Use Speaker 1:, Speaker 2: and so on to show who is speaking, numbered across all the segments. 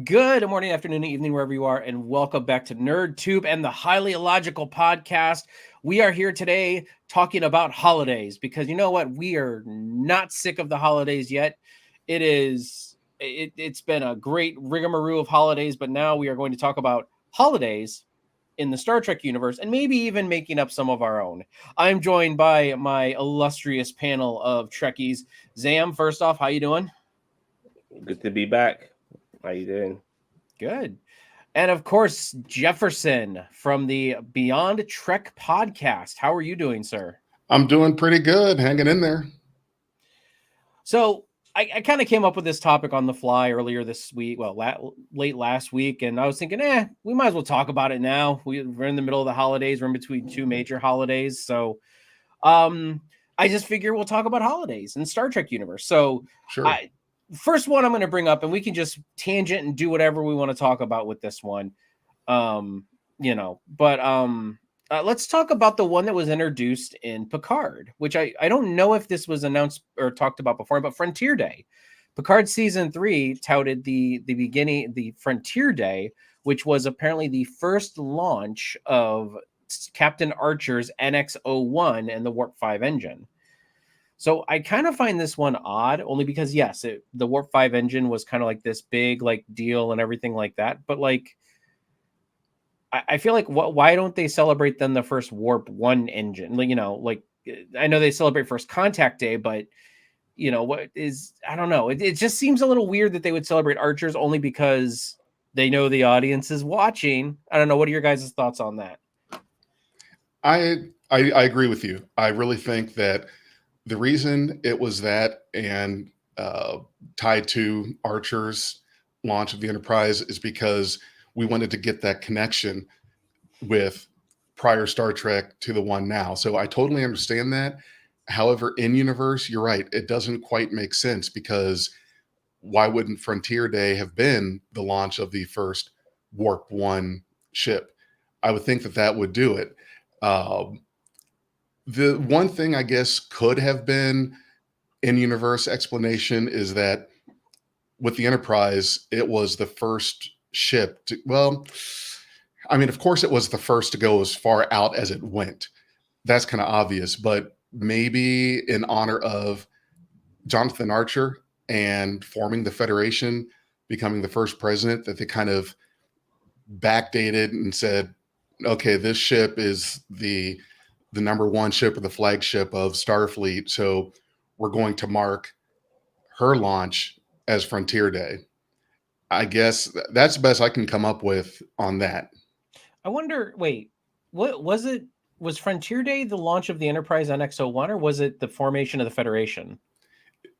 Speaker 1: Good morning, afternoon, evening, wherever you are, and welcome back to NerdTube and the Highly Illogical podcast. We are here today talking about holidays because you know what? We are not sick of the holidays yet. It's been a great rigmarole of holidays, but now we are going to talk about holidays in the Star Trek universe and maybe even making up some of our own. I'm joined by my illustrious panel of Trekkies. Zam, first off, how you doing?
Speaker 2: Good to be back. How you doing?
Speaker 1: Good. And of course, Jefferson from the Beyond Trek podcast. How are you doing, sir?
Speaker 3: I'm doing pretty good, hanging in there.
Speaker 1: So I kind of came up with this topic on the fly earlier this week, well, late last week, and I was thinking, we might as well talk about it now. We're in the middle of the holidays. We're in between two major holidays, so I just figure we'll talk about holidays in Star Trek universe. So,
Speaker 3: Sure.
Speaker 1: First one I'm going to bring up, and we can just tangent and do whatever we want to talk about with this one. Let's talk about the one that was introduced in Picard, which I don't know if this was announced or talked about before, but Frontier Day. Picard season 3 touted the Frontier Day, which was apparently the first launch of Captain Archer's NX-01 and the Warp 5 engine. So I kind of find this one odd, only because yes, the Warp 5 engine was kind of like this big deal and everything like that. But I feel like why don't they celebrate then the first Warp 1 engine? I know they celebrate First Contact Day, but I don't know. It just seems a little weird that they would celebrate Archers only because they know the audience is watching. I don't know. What are your guys' thoughts on that?
Speaker 3: I agree with you. I really think that the reason it was that and tied to Archer's launch of the Enterprise is because we wanted to get that connection with prior Star Trek to the one now. So I totally understand that. However, in universe, you're right. It doesn't quite make sense because why wouldn't Frontier Day have been the launch of the first Warp 1 ship? I would think that that would do it. The one thing I guess could have been in-universe explanation is that with the Enterprise, it was the first ship to, of course it was the first to go as far out as it went. That's kind of obvious, but maybe in honor of Jonathan Archer and forming the Federation, becoming the first president, that they kind of backdated and said, okay, this ship is the number one ship or the flagship of Starfleet. So we're going to mark her launch as Frontier Day. I guess that's the best I can come up with on that.
Speaker 1: I wonder, wait, what was it? Was Frontier Day the launch of the Enterprise NX-01, or was it the formation of the Federation?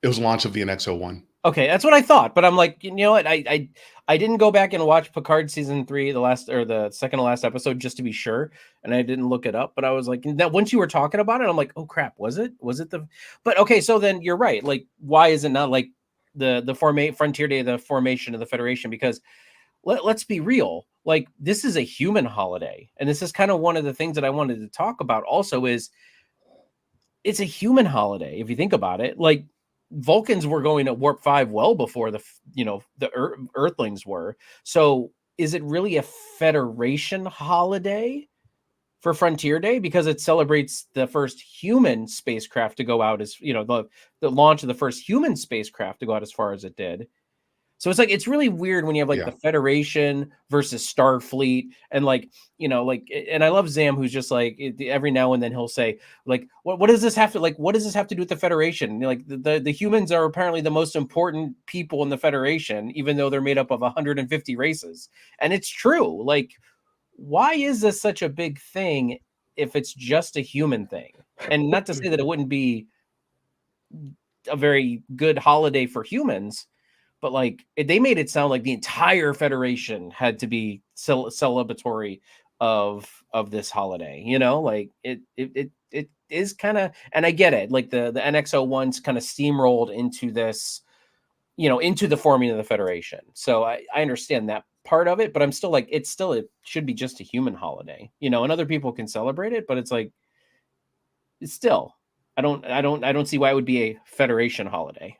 Speaker 3: It was launch of the NX-01.
Speaker 1: Okay, that's what I thought, but I'm like, you know what? I didn't go back and watch Picard season 3, the second to last episode, just to be sure, and I didn't look it up. But I was like, that once you were talking about it, I'm like, oh crap, was it the? But okay, so then you're right. Like, why is it not like the Frontier Day, the formation of the Federation? Because let's be real, like this is a human holiday, and this is kind of one of the things that I wanted to talk about. Also, is it's a human holiday if you think about it, like. Vulcans were going to Warp 5 well before the Earthlings were. So is it really a Federation holiday for Frontier Day because it celebrates the first human spacecraft to go out as, the launch of the first human spacecraft to go out as far as it did? So it's like, it's really weird when you have the Federation versus Starfleet and and I love Zam, who's just like every now and then he'll say what does this have to what does this have to do with the Federation? The humans are apparently the most important people in the Federation, even though they're made up of 150 races. And it's true. Why is this such a big thing if it's just a human thing? And not to say that it wouldn't be a very good holiday for humans, but they made it sound like the entire Federation had to be celebratory of this holiday. It is kind of, and I get it. Like the NX-01's kind of steamrolled into this, into the forming of the Federation. So I understand that part of it, but I'm still like, it should be just a human holiday, and other people can celebrate it, but it's still, I don't see why it would be a Federation holiday.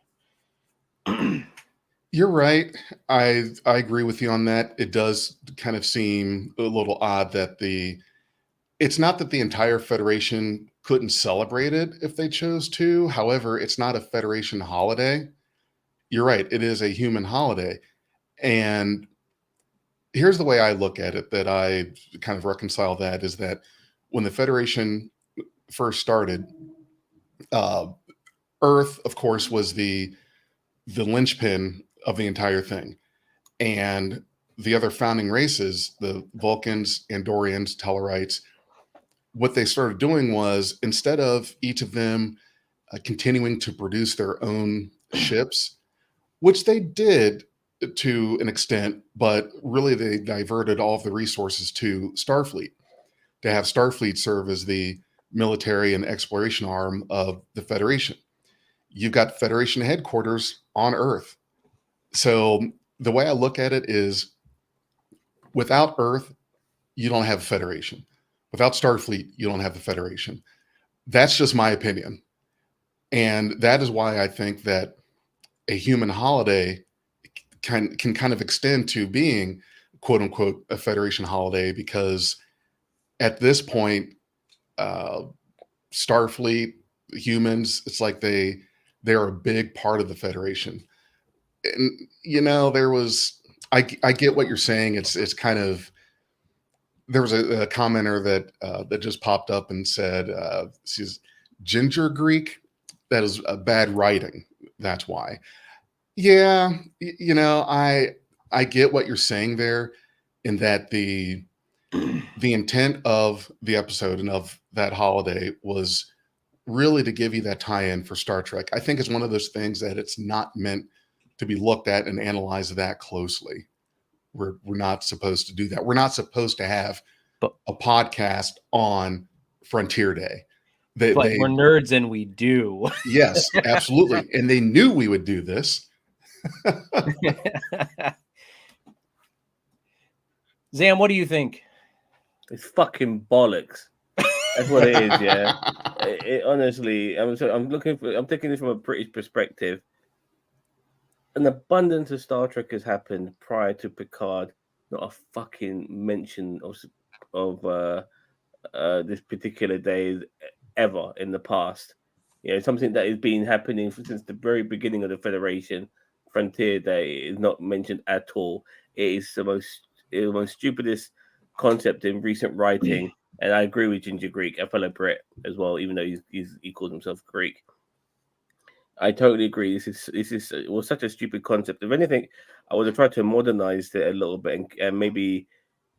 Speaker 3: You're right. I agree with you on that. It does kind of seem a little odd that it's not that the entire Federation couldn't celebrate it if they chose to. However, it's not a Federation holiday. You're right. It is a human holiday. And here's the way I look at it, that I kind of reconcile that, is that when the Federation first started, uh, Earth, of course, was the linchpin of the entire thing. And the other founding races, the Vulcans, Andorians, Tellarites, what they started doing was, instead of each of them continuing to produce their own ships, which they did to an extent, but really they diverted all of the resources to Starfleet, to have Starfleet serve as the military and exploration arm of the Federation. You've got Federation headquarters on Earth. So the way I look at it is, without Earth, you don't have a Federation. Without Starfleet, you don't have the Federation. That's just my opinion. And that is why I think that a human holiday can kind of extend to being, quote unquote, a Federation holiday, because at this point, Starfleet, humans, it's like they're a big part of the Federation. And there was, I get what you're saying. It's kind of, there was a commenter that just popped up and said, she's ginger Greek. That is a bad writing. That's why. Yeah, I get what you're saying there, in that the intent of the episode and of that holiday was really to give you that tie-in for Star Trek. I think it's one of those things that it's not meant to be looked at and analyzed that closely. We're not supposed to do that. We're not supposed to have a podcast on Frontier Day.
Speaker 1: But we're nerds and we do.
Speaker 3: Yes, absolutely. And they knew we would do this.
Speaker 2: Zam, what do you think? It's fucking bollocks. That's what it is, yeah. Honestly, I'm taking this from a British perspective. An abundance of Star Trek has happened prior to Picard. Not a fucking mention of this particular day ever in the past. Something that has been happening since the very beginning of the Federation. Frontier Day is not mentioned at all. It is the most stupidest concept in recent writing. And I agree with Ginger Greek, a fellow Brit as well, even though he calls himself Greek. I totally agree. It was such a stupid concept. If anything, I would have tried to modernize it a little bit and maybe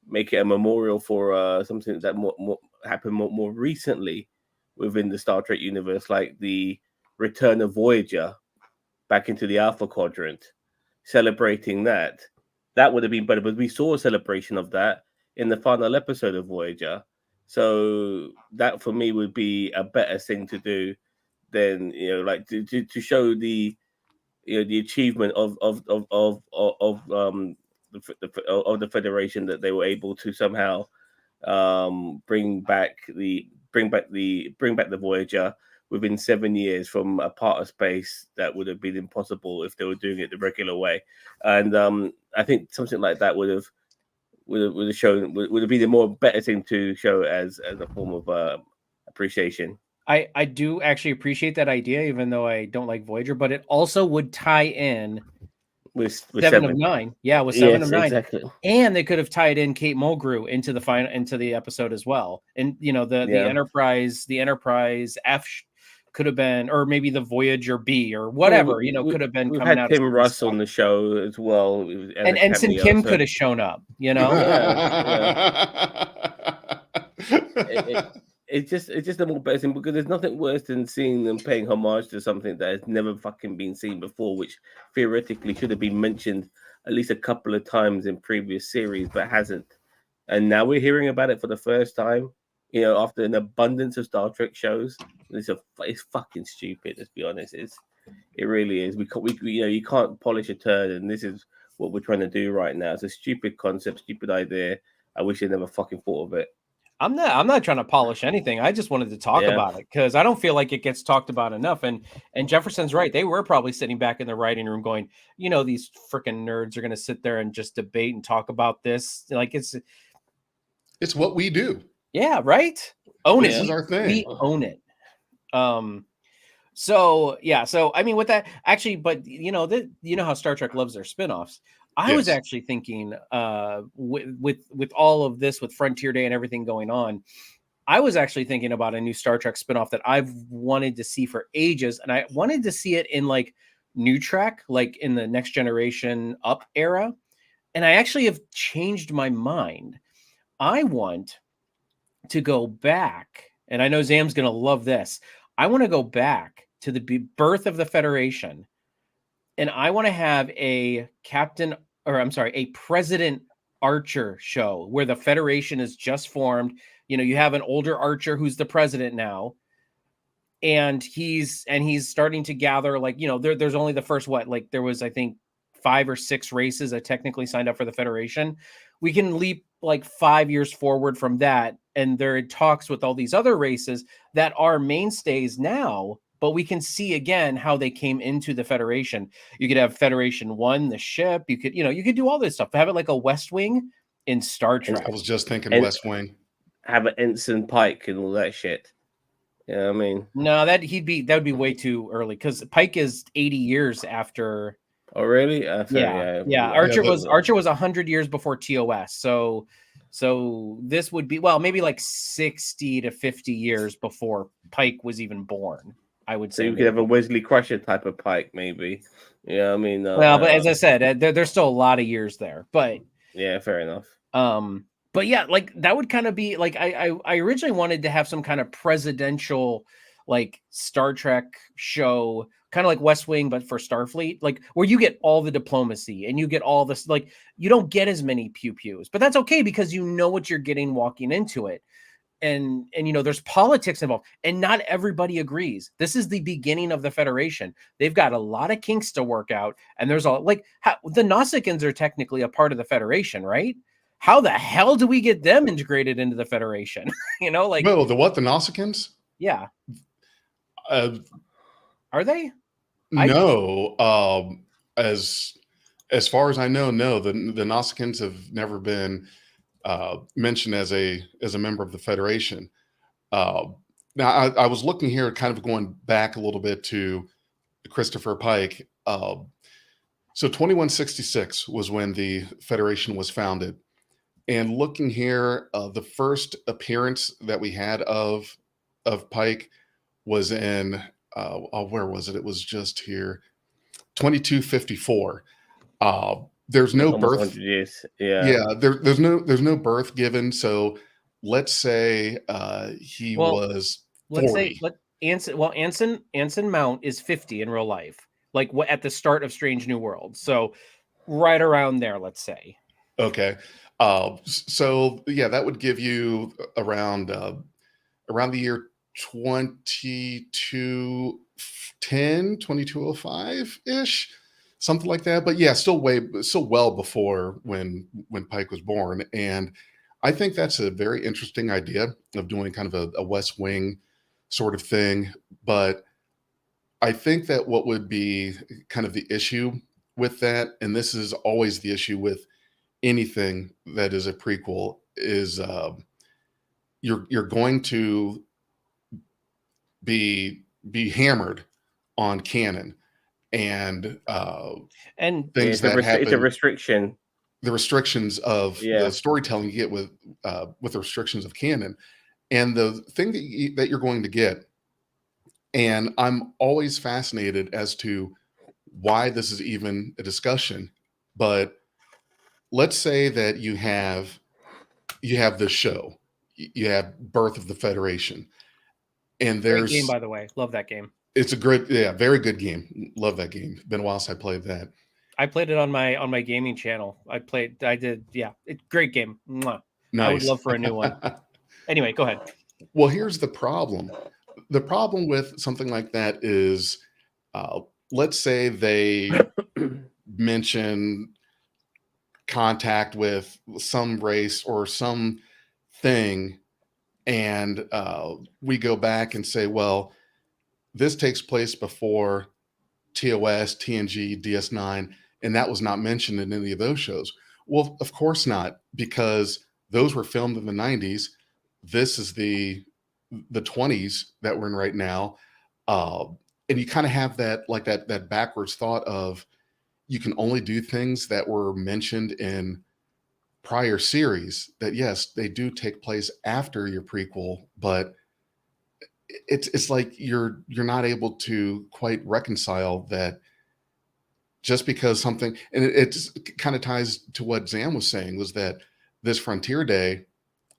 Speaker 2: make it a memorial for something that happened more recently within the Star Trek universe, like the return of Voyager back into the Alpha Quadrant, celebrating that. That would have been better, but we saw a celebration of that in the final episode of Voyager. So that for me would be a better thing to do than like to show the the achievement of the Federation, that they were able to somehow bring back the Voyager within 7 years from a part of space that would have been impossible if they were doing it the regular way. And I think something like that would have shown, would have been a more better thing to show as a form of appreciation.
Speaker 1: I do actually appreciate that idea, even though I don't like Voyager, but it also would tie in
Speaker 2: with
Speaker 1: 7 of 9. Yeah, with 7 of 9.
Speaker 2: Exactly.
Speaker 1: And they could have tied in Kate Mulgrew into the episode as well. And the Enterprise F could have been, or maybe the Voyager B or whatever, could have been coming out.
Speaker 2: We've had Tim Russ on the show as well.
Speaker 1: And Ensign Kim could have shown up,
Speaker 2: It's just a more better thing, because there's nothing worse than seeing them paying homage to something that has never fucking been seen before, which theoretically should have been mentioned at least a couple of times in previous series, but hasn't. And now we're hearing about it for the first time, after an abundance of Star Trek shows. It's fucking stupid. Let's be honest. It really is. You can't polish a turd, and this is what we're trying to do right now. It's a stupid concept, stupid idea. I wish they never fucking thought of it.
Speaker 1: I'm not trying to polish anything. I just wanted to talk about it because I don't feel like it gets talked about enough. And Jefferson's right. They were probably sitting back in the writing room going, these freaking nerds are going to sit there and just debate and talk about this. Like it's
Speaker 3: what we do.
Speaker 1: Yeah, right. Own it.
Speaker 3: This is our thing.
Speaker 1: We own it. So I mean, with that, actually, but how Star Trek loves their spinoffs. I was actually thinking, with all of this, with Frontier Day and everything going on, I was actually thinking about a new Star Trek spinoff that I've wanted to see for ages, and I wanted to see it in like New Trek, like in the Next Generation Up era. And I actually have changed my mind. I want to go back, and I know Zam's going to love this. I want to go back to the birth of the Federation, and I want to have a President Archer show where the Federation is just formed. You have an older Archer who's the president now, and he's starting to gather, like, there's only the first, there was, I think, 5 or 6 races that technically signed up for the Federation. We can leap like 5 years forward from that, and there are talks with all these other races that are mainstays now, but we can see again how they came into the Federation. You could have Federation 1, the ship. You could, you could do all this stuff. Have it like a West Wing in Star Trek.
Speaker 3: I was just thinking West Wing.
Speaker 2: Have an Ensign Pike and all that shit. Yeah, I mean,
Speaker 1: no, that would be way too early because Pike is 80 years after.
Speaker 2: Oh, really?
Speaker 1: Yeah. Archer was 100 years before TOS. So this would be, well, maybe like 60 to 50 years before Pike was even born, I would say.
Speaker 2: So you could have a Wesley Crusher type of Pike, maybe. Yeah, I mean.
Speaker 1: Well, but as I said, there's still a lot of years there. But
Speaker 2: yeah, fair enough.
Speaker 1: But yeah, like that would kind of be like I originally wanted to have some kind of presidential, like, Star Trek show, kind of like West Wing, but for Starfleet, like where you get all the diplomacy and you get all this, like, you don't get as many pew-pews, but that's okay because you know what you're getting walking into it. And there's politics involved, and not everybody agrees. This is the beginning of the Federation. They've got a lot of kinks to work out, and there's all, like, the Nausicaans are technically a part of the Federation, right? How the hell do we get them integrated into the Federation? Like,
Speaker 3: no, the Nausicaans?
Speaker 1: Yeah. Are they?
Speaker 3: No. As far as I know, no. The Nausicaans have never been mentioned as a member of the Federation. Now, I was looking here, kind of going back a little bit to Christopher Pike. So 2166 was when the Federation was founded. And looking here, the first appearance that we had of Pike was in, where was it? It was just here, 2254. There's no birth.
Speaker 2: Years. Yeah.
Speaker 3: Yeah. There's no birth given. So let's say he was 40.
Speaker 1: Anson Mount is 50 in real life, like at the start of Strange New World. So right around there, let's say.
Speaker 3: Okay. So yeah, that would give you around the year 2205 ish, something like that. But yeah, still well before when Pike was born. And I think that's a very interesting idea of doing kind of a West Wing sort of thing. But I think that what would be kind of the issue with that, and this is always the issue with anything that is a prequel, is you're going to be hammered on canon and things that happen.
Speaker 2: It's a restriction.
Speaker 3: The restrictions of the storytelling you get with the restrictions of canon, and the thing that you're going to get. And I'm always fascinated as to why this is even a discussion. But let's say that you have this show, you have Birth of the Federation, and there's
Speaker 1: great game, by the way. Love that game.
Speaker 3: It's a great, very good game. Love that game. Been a while since I played that.
Speaker 1: I played it on my gaming channel. Great game. Mwah.
Speaker 3: Nice.
Speaker 1: I would love for a new one. Anyway, go ahead.
Speaker 3: Well, here's the problem. The problem with something like that is, let's say they mention contact with some race or some thing and we go back and say, well, this takes place before TOS, TNG, DS9, and that was not mentioned in any of those shows. Well, of course not, because those were filmed in the 90s. This is the 20s that we're in right now. And you kind of have that, like that backwards thought of, you can only do things that were mentioned in prior series, that yes, they do take place after your prequel, but it's like you're not able to quite reconcile that just because something, and it kind of ties to what Zam was saying, was that this Frontier Day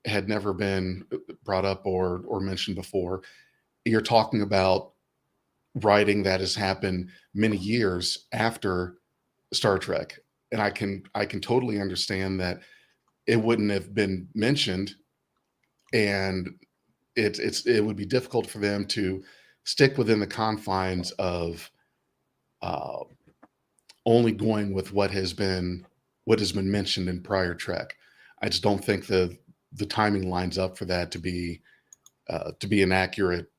Speaker 3: had never been brought up or mentioned before. You're talking about writing that has happened many years after Star Trek, and I can totally understand that it wouldn't have been mentioned, and it would be difficult for them to stick within the confines of only going with what has been mentioned in prior Trek. I just don't think the timing lines up for that to be an accurate,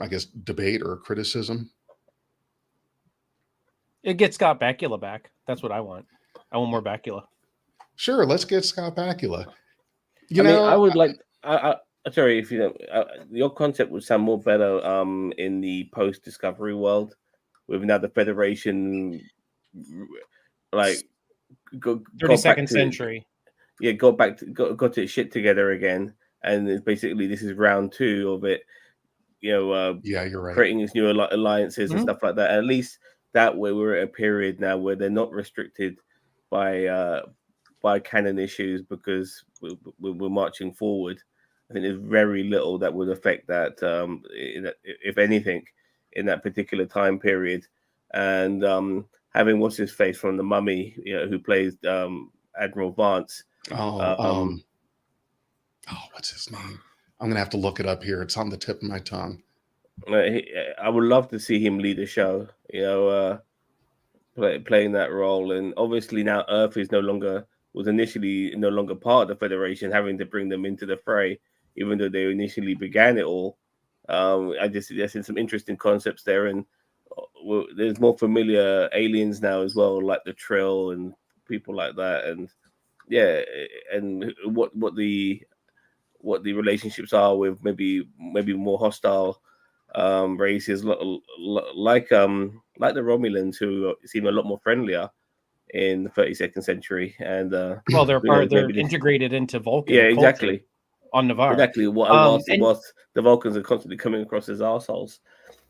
Speaker 3: I guess, debate or criticism.
Speaker 1: It gets Scott Bakula back. That's what I want. I want more Bakula.
Speaker 3: Sure, let's get Scott Bakula.
Speaker 2: I would like. Sorry, if you don't. Your concept would sound more better in the post-Discovery world, with now the Federation, like, go
Speaker 1: 32nd century.
Speaker 2: Yeah, got its shit together again, and it's basically this is round 2 of it. Yeah,
Speaker 3: you're right.
Speaker 2: Creating these new alliances and stuff like that. At least that way, we're at a period now where they're not restricted by canon issues, because we're marching forward. I think there's very little that would affect that, if anything, in that particular time period. And having what's his face from The Mummy, who plays Admiral Vance.
Speaker 3: What's his name? I'm gonna have to look it up here. It's on the tip of my tongue.
Speaker 2: I would love to see him lead a show. Playing that role. And obviously now Earth was initially no longer part of the Federation, having to bring them into the fray, even though they initially began it all. There's some interesting concepts there, and there's more familiar aliens now as well, like the Trill and people like that, and and what the relationships are with maybe more hostile races, like the Romulans, who seem a lot more friendlier in the 32nd century, and
Speaker 1: they're integrated into Vulcan.
Speaker 2: Yeah, exactly.
Speaker 1: On Navarre.
Speaker 2: Exactly. Whilst the Vulcans are constantly coming across as assholes.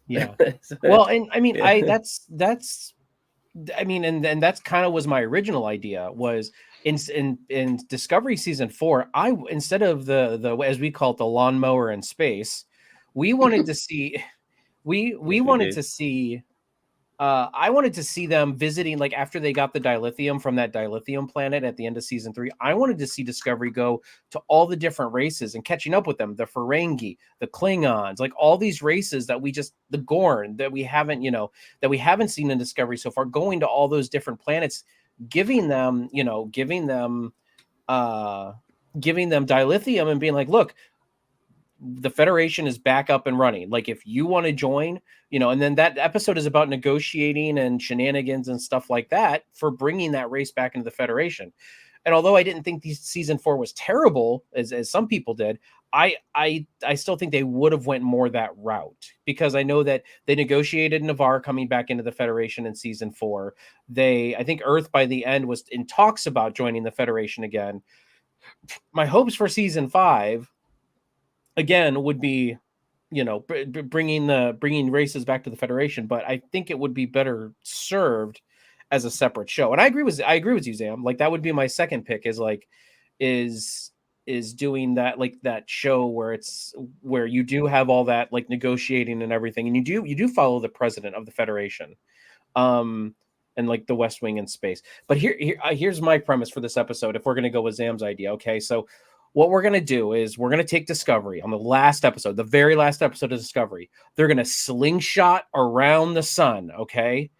Speaker 1: Yeah. Well, and I mean, that's and that's kind of was my original idea, was in Discovery season 4, instead of the as we call it, the lawnmower in space, we wanted to see I wanted to see them visiting, like, after they got the dilithium from that dilithium planet at the end of season 3. I wanted to see Discovery go to all the different races and catching up with them, the Ferengi, the Klingons, like all these races that the Gorn that we haven't seen in Discovery so far, going to all those different planets, giving them dilithium and being like, look, the Federation is back up and running. Like, if you want to join, and then that episode is about negotiating and shenanigans and stuff like that for bringing that race back into the Federation. And although I didn't think season 4 was terrible, as some people did, I still think they would have went more that route, because I know that they negotiated Navarre coming back into the Federation in season 4. I think Earth by the end was in talks about joining the Federation again. My hopes for season 5 again would be, bringing races back to the Federation, but I think it would be better served as a separate show. And I agree with you, Zam. Like, that would be my second pick, is doing that, like, that show where you do have all that, like, negotiating and everything, and you do follow the president of the Federation, and like the West Wing in space. But here's my premise for this episode, if we're going to go with Zam's idea. Okay, so what we're going to do is we're going to take Discovery on the very last episode of Discovery. They're going to slingshot around the sun, okay?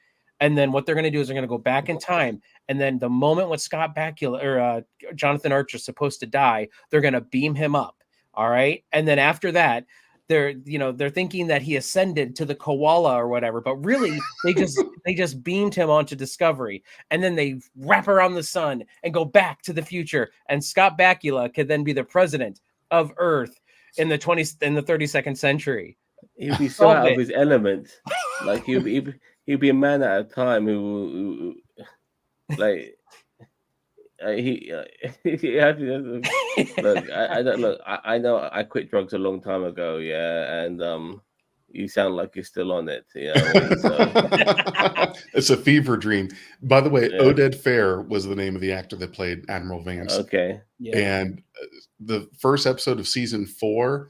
Speaker 1: And then what they're going to do is they're going to go back in time. And then the moment when Scott Bakula or Jonathan Archer is supposed to die, they're going to beam him up. All right. And then after that, they're thinking that he ascended to the koala or whatever, but really they just beamed him onto Discovery, and then they wrap around the sun and go back to the future, and Scott Bakula could then be the president of Earth in the 32nd century.
Speaker 2: He'd be so out of his element. Like he'd be a man at a time who like he look. I don't look. I know I quit drugs a long time ago. Yeah, and you sound like you're still on it. You know, so.
Speaker 3: It's a fever dream. By the way, Oded Fair was the name of the actor that played Admiral Vance.
Speaker 2: Okay.
Speaker 1: Yeah.
Speaker 3: And the first episode of season 4,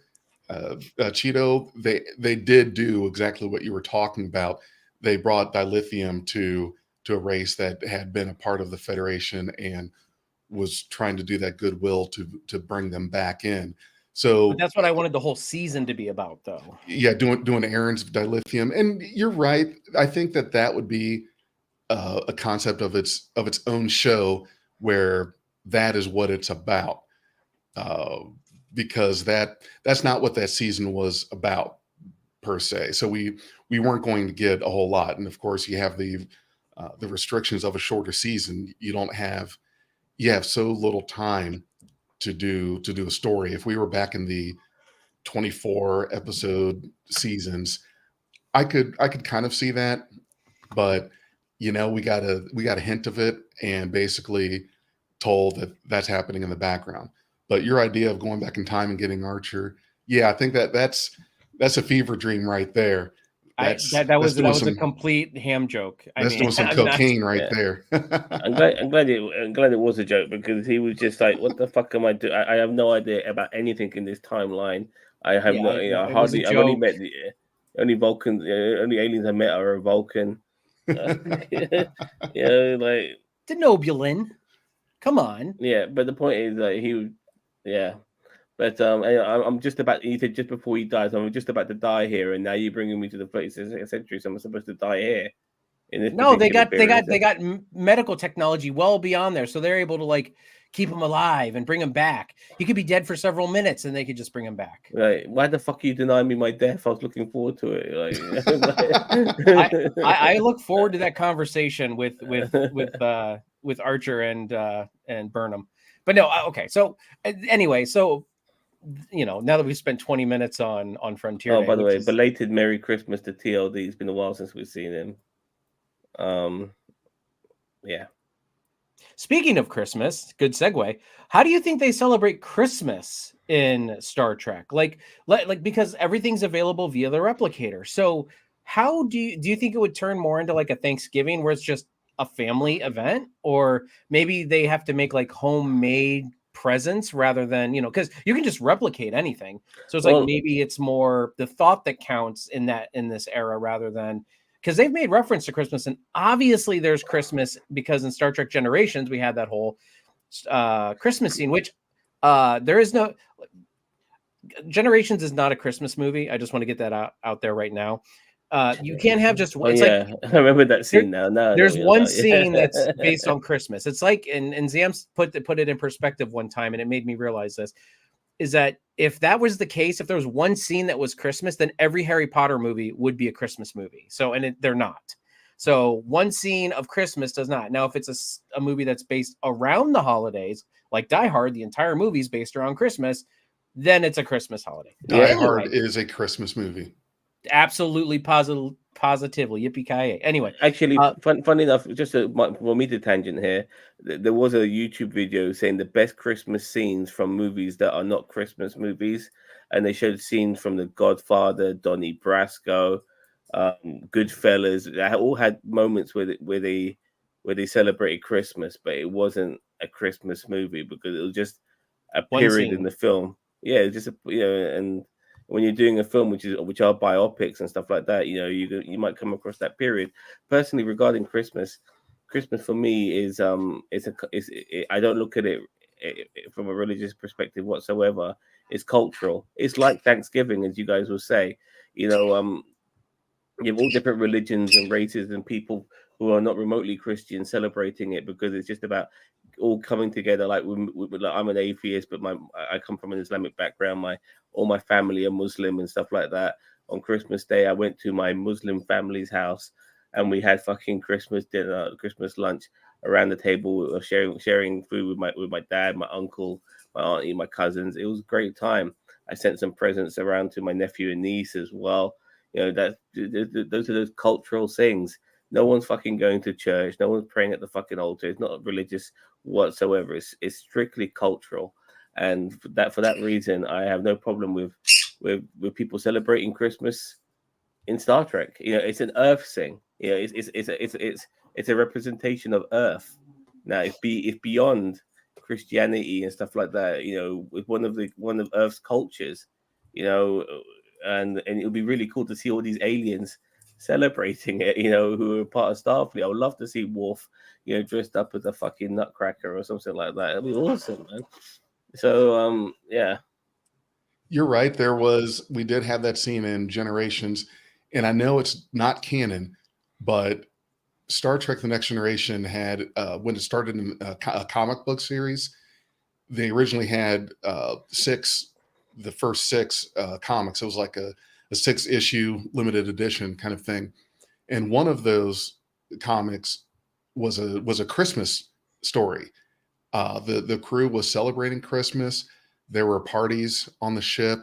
Speaker 3: Cheeto, they did do exactly what you were talking about. They brought dilithium to a race that had been a part of the Federation and was trying to do that goodwill to bring them back in. So
Speaker 1: but that's what I wanted the whole season to be about, though.
Speaker 3: Yeah, doing errands of dilithium. And you're right. I think that would be a concept of its own show where that is what it's about. Because that's not what that season was about per se. So we weren't going to get a whole lot. And of course, you have the restrictions of a shorter season. You have so little time to do a story. If we were back in the 24 episode seasons, I could kind of see that, but we got a hint of it and basically told that that's happening in the background. But your idea of going back in time and getting Archer, yeah, I think that's a fever dream right there.
Speaker 1: That was a complete ham joke.
Speaker 3: That's doing some cocaine right there.
Speaker 2: I'm glad it was a joke, because he was just like, "What the fuck am I doing? I have no idea about anything in this timeline. I have hardly. I've only met the only Vulcan, only aliens I met are a Vulcan. Like
Speaker 1: Denobulin. Come on.
Speaker 2: Yeah, but the point is, like, he would, yeah. But I'm just about. He said just before he dies, I'm just about to die here, and now you're bringing me to the 32nd century, so I'm supposed to die here.
Speaker 1: No, they got medical technology well beyond there, so they're able to like keep him alive and bring him back. He could be dead for several minutes, and they could just bring him back.
Speaker 2: Right? Why the fuck you deny me my death? I was looking forward to it. Like,
Speaker 1: I look forward to that conversation with Archer and Burnham. But no, okay. So anyway, so now that we've spent 20 minutes on Frontier.
Speaker 2: Oh, by the way, belated Merry Christmas to TLD. It's been a while since we've seen him. Yeah.
Speaker 1: Speaking of Christmas, good segue. How do you think they celebrate Christmas in Star Trek? Like because everything's available via the replicator. So how do you think it would turn more into like a Thanksgiving where it's just a family event, or maybe they have to make like homemade presents rather than, because you can just replicate anything. So it's like maybe it's more the thought that counts in this era rather than, because they've made reference to Christmas, and obviously there's Christmas because in Star Trek Generations we had that whole Christmas scene, which there is no. Generations is not a Christmas movie. I just want to get that out there right now. You can't have just one.
Speaker 2: Like, I remember that scene now.
Speaker 1: There's one scene that's based on Christmas. It's like, and Zams put it in perspective one time, and it made me realize this, is that if that was the case, if there was one scene that was Christmas, then every Harry Potter movie would be a Christmas movie. So, they're not. So one scene of Christmas does not. Now, if it's a movie that's based around the holidays, like Die Hard, the entire movie is based around Christmas, then it's a Christmas holiday.
Speaker 3: Die Hard is a Christmas movie.
Speaker 1: Absolutely, positively, yippee-ki-yay. Anyway,
Speaker 2: actually, funny enough, just for me to tangent here, there was a YouTube video saying the best Christmas scenes from movies that are not Christmas movies, and they showed scenes from The Godfather, Donnie Brasco, Goodfellas. They all had moments where they celebrated Christmas, but it wasn't a Christmas movie because it was just a period in the film. Yeah, it's just and when you're doing a film which are biopics and stuff like that, you might come across that period. Personally, regarding Christmas for me is I don't look at it from a religious perspective whatsoever. It's cultural. It's like Thanksgiving, as you guys will say. You have all different religions and races and people who are not remotely Christian celebrating it because it's just about all coming together. Like, like I'm an atheist, but I come from an Islamic background. All my family are Muslim and stuff like that. On Christmas Day, I went to my Muslim family's house, and we had fucking Christmas dinner, Christmas lunch around the table, sharing food with my dad, my uncle, my auntie, my cousins. It was a great time. I sent some presents around to my nephew and niece as well. Those are those cultural things. No one's fucking going to church. No one's praying at the fucking altar. It's not religious whatsoever. It's strictly cultural, and for that reason, I have no problem with people celebrating Christmas in Star Trek. It's an Earth thing. It's a representation of Earth. Now, it's beyond Christianity and stuff like that. With one of Earth's cultures. And it would be really cool to see all these aliens celebrating it, who are part of Starfleet. I would love to see Worf, dressed up as a fucking nutcracker or something like that. It'd be awesome, man. So, yeah.
Speaker 3: You're right. We did have that scene in Generations, and I know it's not canon, but Star Trek: The Next Generation had, when it started in a comic book series, they originally had the first six comics. It was like a 6-issue limited edition kind of thing. And one of those comics was a Christmas story. The crew was celebrating Christmas. There were parties on the ship.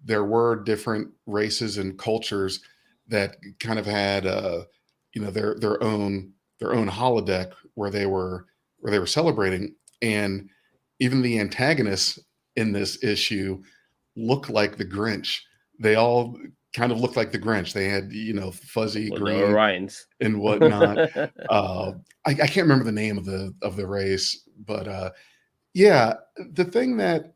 Speaker 3: There were different races and cultures that kind of had their own holodeck where they were celebrating. And even the antagonists in this issue look like the Grinch. They all kind of looked like the Grinch. They had, fuzzy green
Speaker 2: Orions
Speaker 3: and whatnot. I can't remember the name of the race, but yeah, the thing that,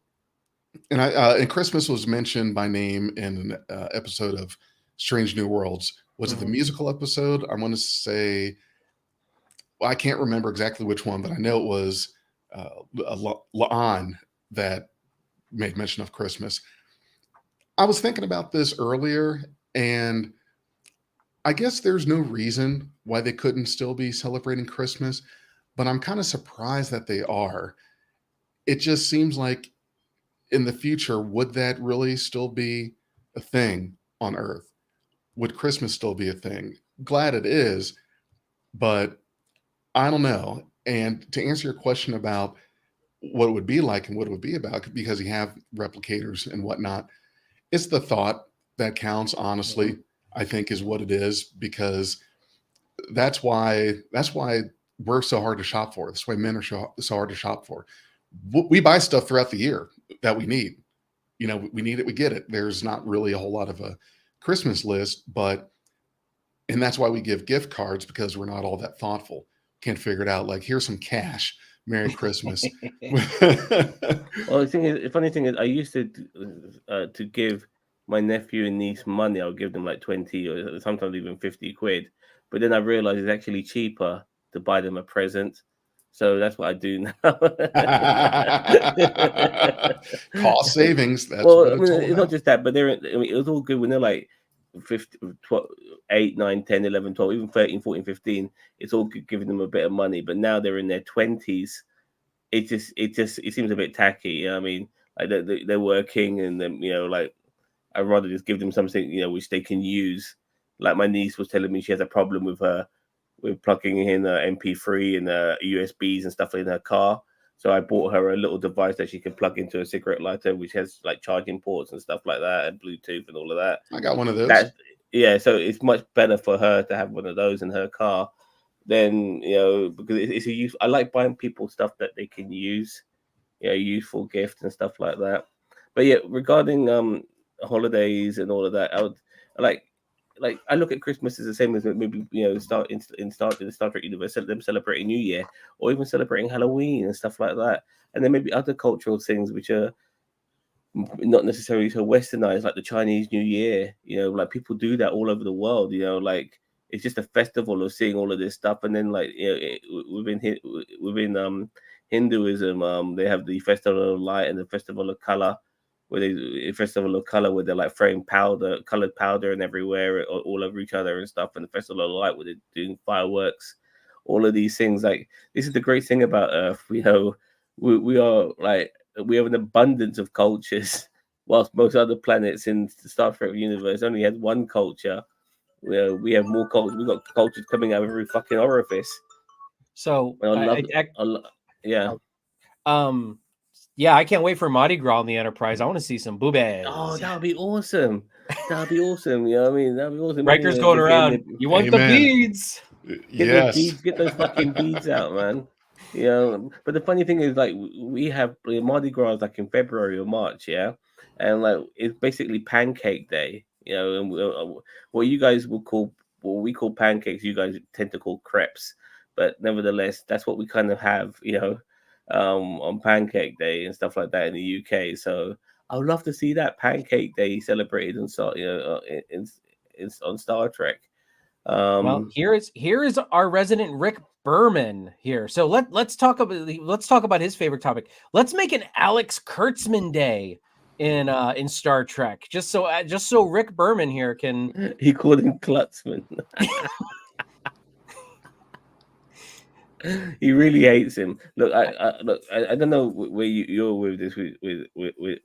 Speaker 3: and Christmas was mentioned by name in an episode of Strange New Worlds. Was it the musical episode? I want to say, well, I can't remember exactly which one, but I know it was La'an that made mention of Christmas. I was thinking about this earlier, and I guess there's no reason why they couldn't still be celebrating Christmas, but I'm kind of surprised that they are. It just seems like in the future, would that really still be a thing on Earth? Would Christmas still be a thing? Glad it is, but I don't know. And to answer your question about what it would be like and what it would be about, because you have replicators and whatnot, it's the thought that counts, honestly. I think is what it is, because that's why we're so hard to shop for. That's why men are so hard to shop for. We buy stuff throughout the year that we need. We need it, we get it. There's not really a whole lot of a Christmas list, and that's why we give gift cards, because we're not all that thoughtful. Can't figure it out. Like, here's some cash. Merry Christmas.
Speaker 2: Well, the funny thing is, I used to give my nephew and niece money. I'll give them like 20 or sometimes even 50 quid. But then I realized it's actually cheaper to buy them a present. So that's what I do now.
Speaker 3: Cost savings. That's
Speaker 2: well,
Speaker 3: what it's all
Speaker 2: it's
Speaker 3: about.
Speaker 2: not just that, but it was all good when they're like 15, 12, 8, 9, 10, 11, 12, even 13, 14, 15. It's all good giving them a bit of money. But now they're in their 20s. It seems a bit tacky. I mean, like they're working, and then like, I'd rather just give them something which they can use. Like, my niece was telling me she has a problem with plugging in MP3 and USBs and stuff in her car. So I bought her a little device that she can plug into a cigarette lighter, which has like charging ports and stuff like that, and Bluetooth and all of that.
Speaker 3: I got one of those.
Speaker 2: So it's much better for her to have one of those in her car than because it's a use. I like buying people stuff that they can use, useful gift and stuff like that. But yeah, regarding holidays and all of that, I look at Christmas as the same as maybe start in the Star Trek universe, them celebrating New Year, or even celebrating Halloween and stuff like that. And then maybe other cultural things which are not necessarily so westernized, like the Chinese New Year. Like, people do that all over the world. Like, it's just a festival of seeing all of this stuff. And then, like, within Hinduism, they have the Festival of Light and the Festival of Color, where they're like throwing colored powder and everywhere, all over each other and stuff. And the Festival of Light, where they're doing fireworks all of these things. Like, this is the great thing about Earth. We have an abundance of cultures, whilst most other planets in the Star Trek universe only had one culture. We have more cultures. We've got cultures coming out of every fucking orifice.
Speaker 1: So
Speaker 2: yeah.
Speaker 1: Yeah, I can't wait for Mardi Gras on the Enterprise. I want to see some boobies.
Speaker 2: Oh, that would be awesome. That'd be awesome. You know what I mean? That'd be awesome.
Speaker 1: Riker's going around. You want the beads?
Speaker 2: Get those fucking beads out, man. You know, but the funny thing is, like, we have Mardi Gras like in February or March, yeah, and like it's basically Pancake Day, you know, and what you guys will call, what we call pancakes, you guys tend to call crepes, but nevertheless, that's what we kind of have, you know, on Pancake Day and stuff like that in the UK. So I would love to see that Pancake Day celebrated and on Star Trek.
Speaker 1: Well, here is our resident Rick Berman here. So let's talk about his favorite topic. Let's make an Alex Kurtzman Day in Star Trek, just so Rick Berman here can.
Speaker 2: He called him Klutzman. He really hates him. Look, I don't know where you're with this, with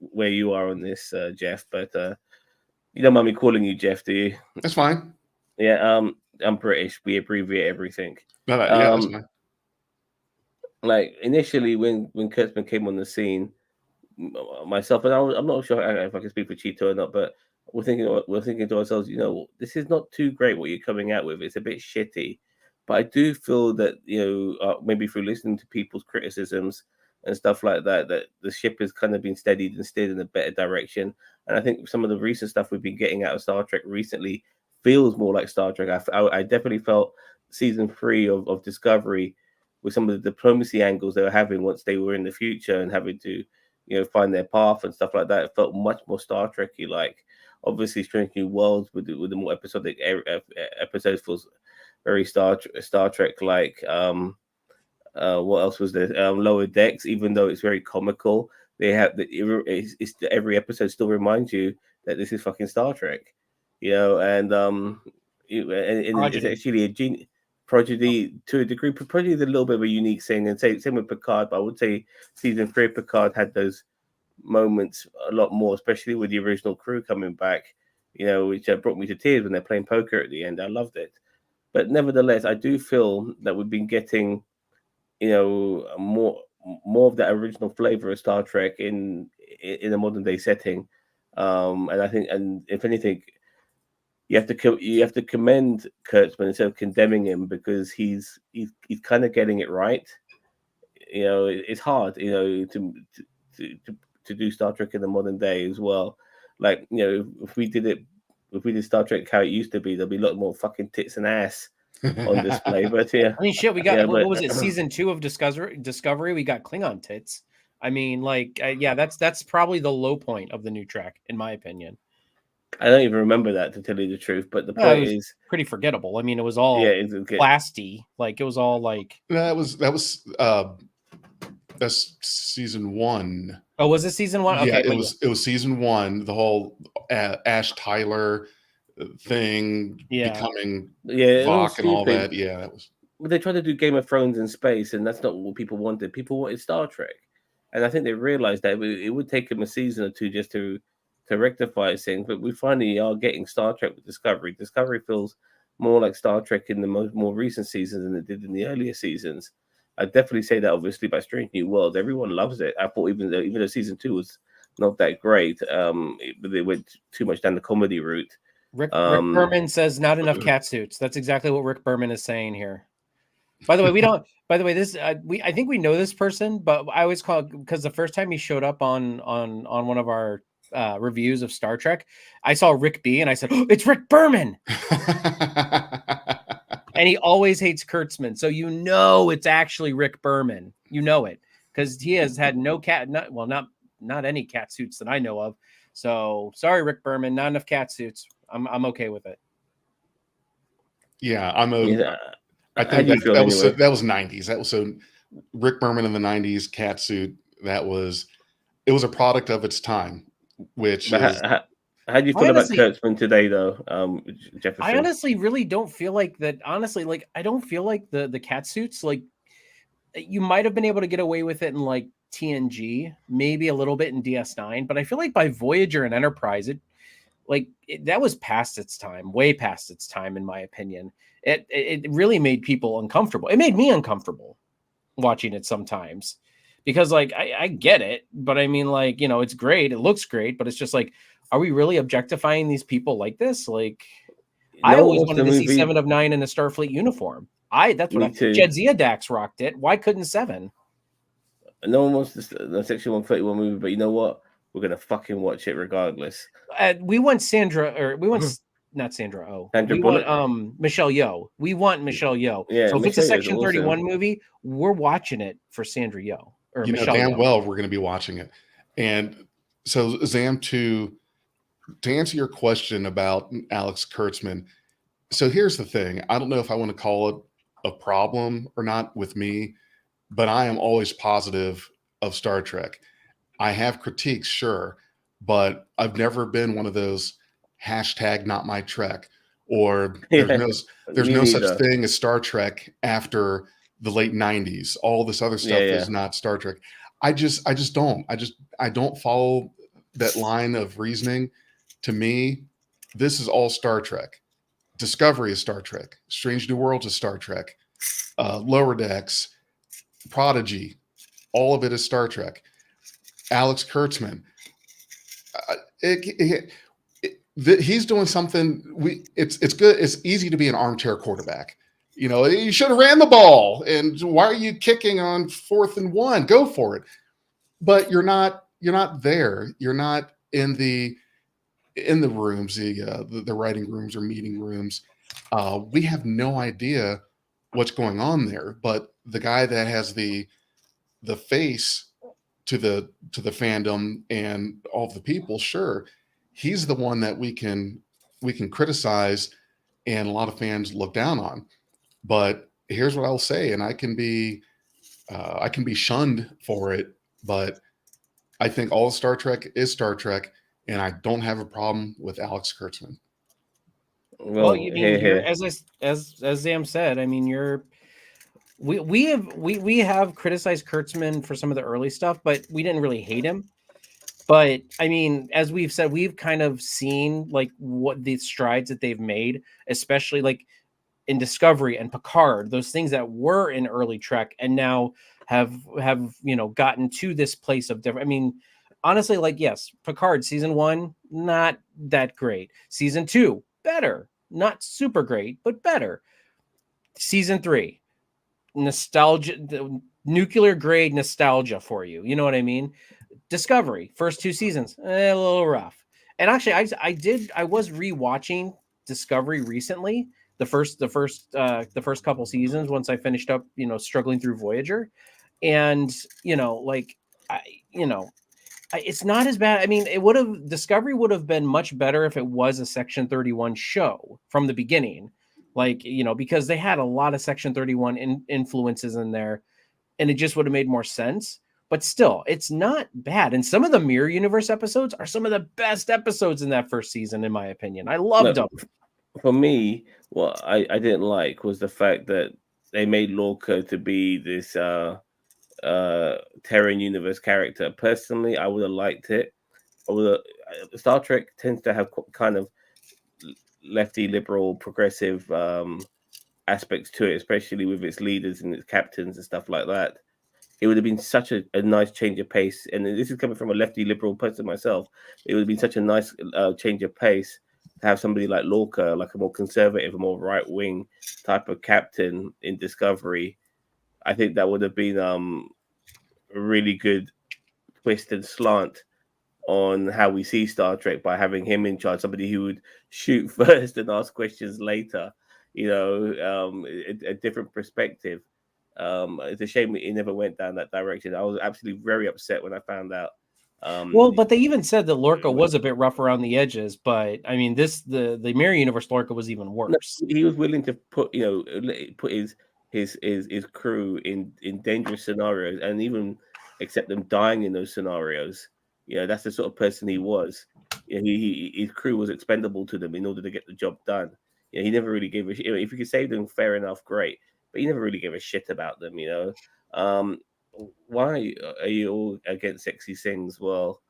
Speaker 2: where you are on this, Jeff, but you don't mind me calling you Jeff, do you?
Speaker 3: That's fine.
Speaker 2: Yeah, I'm British. We abbreviate everything.
Speaker 3: No, yeah, that's fine.
Speaker 2: Like, initially, when Kurtzman came on the scene, myself and I'm not sure if I can speak for Cheeto or not, but we're thinking to ourselves, you know, this is not too great what you're coming out with. It's a bit shitty. But I do feel that, you know, maybe through listening to people's criticisms and stuff like that, that the ship has kind of been steadied and steered in a better direction. And I think some of the recent stuff we've been getting out of Star Trek recently feels more like Star Trek. I definitely felt season 3 of Discovery, with some of the diplomacy angles they were having once they were in the future and having to, you know, find their path and stuff like that. It felt much more Star Trek-y. Like, obviously, Strange New Worlds with the more episodic episodes feels very Star Trek like. What else was there? Lower Decks, even though it's very comical, they have every episode still reminds you that this is fucking Star Trek, you know. And it's actually a Prodigy to a degree. Prodigy is a little bit of a unique thing, and same with Picard. But I would say season 3 of Picard had those moments a lot more, especially with the original crew coming back, you know, which brought me to tears when they're playing poker at the end. I loved it. But nevertheless, I do feel that we've been getting, you know, more of that original flavor of Star Trek in a modern day setting. And I think, and if anything, you have to commend Kurtzman instead of condemning him, because he's kind of getting it right. You know, it's hard, you know, to do Star Trek in the modern day as well. Like, you know, if we did Star Trek how it used to be, there'll be a lot more fucking tits and ass on display. But yeah,
Speaker 1: I mean, shit, we got what was it? Season 2 of Discovery, we got Klingon tits. I mean, like, yeah, that's probably the low point of the new track, in my opinion.
Speaker 2: I don't even remember that, to tell you the truth. But the point is
Speaker 1: pretty forgettable. I mean, it was all plasty. Like, it was all like
Speaker 3: that's season 1.
Speaker 1: Oh, was it season 1?
Speaker 3: Yeah,
Speaker 1: okay,
Speaker 3: it was season 1. The whole Ash Tyler thing becoming Vok and all that. Yeah, that was.
Speaker 2: Well, they tried to do Game of Thrones in space, and that's not what people wanted. People wanted Star Trek, and I think they realized that it would take them a season or two just to rectify things. But we finally are getting Star Trek with Discovery. Discovery feels more like Star Trek in the more recent seasons than it did in the earlier seasons. I'd definitely say that, obviously, by Strange New Worlds, everyone loves it. I thought even though season 2 was not that great, they went too much down the comedy route.
Speaker 1: Rick Berman says not enough cat suits. That's exactly what Rick Berman is saying here. By the way, this I think we know this person, but I always call it, because the first time he showed up on one of our reviews of Star Trek, I saw Rick B and I said, oh, it's Rick Berman. And he always hates Kurtzman, so you know it's actually Rick Berman. You know it, because he has had not any cat suits that I know of. So sorry, Rick Berman, not enough cat suits. I'm okay with it.
Speaker 3: Yeah, I think that was 90s. That was so Rick Berman in the 90s cat suit. It was a product of its time, which is
Speaker 2: How do you feel about Kurtzman today, though, Jefferson?
Speaker 1: I honestly really don't feel like that. Honestly, like I don't feel like the cat suits. Like you might have been able to get away with it in like TNG, maybe a little bit in DS9, but I feel like by Voyager and Enterprise, that was past its time, way past its time, in my opinion. It really made people uncomfortable. It made me uncomfortable watching it sometimes because like I get it, but I mean like it's great, it looks great, but it's just like, are we really objectifying these people like this? Like I always wanted to see 7 of 9 in a Starfleet uniform. That's what Jadzia Dax rocked it. Why couldn't 7?
Speaker 2: No one wants the Section 131 movie, but you know what? We're gonna fucking watch it regardless.
Speaker 1: We want Sandra, or we want not Sandra Oh. We
Speaker 2: Bullock?
Speaker 1: want Michelle Yeoh. We want Michelle Yeoh.
Speaker 2: Yeah,
Speaker 1: so if it's a Section 31 movie, we're watching it for Sandra Yeoh or Michelle
Speaker 3: damn
Speaker 1: Yeoh.
Speaker 3: well we're going to be watching it. And so Zam, to answer your question about Alex Kurtzman, so here's the thing. I don't know if I want to call it a problem or not with me, but I am always positive of Star Trek. I have critiques, sure, but I've never been one of those hashtag not my Trek, or there's no such thing as Star Trek after the late 90s. All this other stuff is not Star Trek. I don't follow that line of reasoning. To me, this is all Star Trek. Discovery is Star Trek. Strange New Worlds is Star Trek. Lower Decks, Prodigy, all of it is Star Trek. Alex Kurtzman, he's doing something. It's good. It's easy to be an armchair quarterback. You should have ran the ball. And why are you kicking on 4th and 1? Go for it. But you're not there. You're not in the rooms, the writing rooms or meeting rooms. We have no idea what's going on there. But the guy that has the face to the fandom and all of the people, sure, he's the one that we can criticize and a lot of fans look down on. But here's what I'll say, and I can be shunned for it, but I think all Star Trek is Star Trek, and I don't have a problem with Alex Kurtzman.
Speaker 1: Well, you mean as Zam said, I mean we have criticized Kurtzman for some of the early stuff, but we didn't really hate him. But I mean, as we've said, we've kind of seen like what the strides that they've made, especially like in Discovery and Picard, those things that were in early Trek and now have gotten to this place of different. I mean, honestly, like yes, Picard season 1 not that great. Season 2 better, not super great, but better. Season 3 nostalgia, nuclear grade nostalgia for you. You know what I mean? Discovery, first 2 seasons, a little rough. And actually, I was rewatching Discovery recently, the first couple seasons once I finished up, struggling through Voyager, and it's not as bad. I mean, Discovery would have been much better if it was a Section 31 show from the beginning, because they had a lot of Section 31 influences in there, and it just would have made more sense. But still, it's not bad. And some of the Mirror Universe episodes are some of the best episodes in that first season, in my opinion. I loved them.
Speaker 2: For me, what I didn't like was the fact that they made Lorca to be this Terran Universe character. Personally, I would have liked it. Star Trek tends to have kind of lefty, liberal, progressive aspects to it, especially with its leaders and its captains and stuff like that. It would have been such a nice change of pace. And this is coming from a lefty liberal person myself. It would have been such a nice change of pace to have somebody like Lorca, like a more conservative, a more right-wing type of captain in Discovery. I think that would have been a really good twist and slant on how we see Star Trek by having him in charge, somebody who would shoot first and ask questions later, a different perspective. It's a shame he never went down that direction. I was absolutely very upset when I found out.
Speaker 1: But they even said that Lorca was a bit rough around the edges. But I mean, the Mirror Universe Lorca was even worse.
Speaker 2: No, he was willing to put his crew in dangerous scenarios and even accept them dying in those scenarios. that's the sort of person he was. His crew was expendable to them in order to get the job done. He never really gave a shit. If you could save them, fair enough, great. But he never really gave a shit about them. Why are you all against sexy things? Well,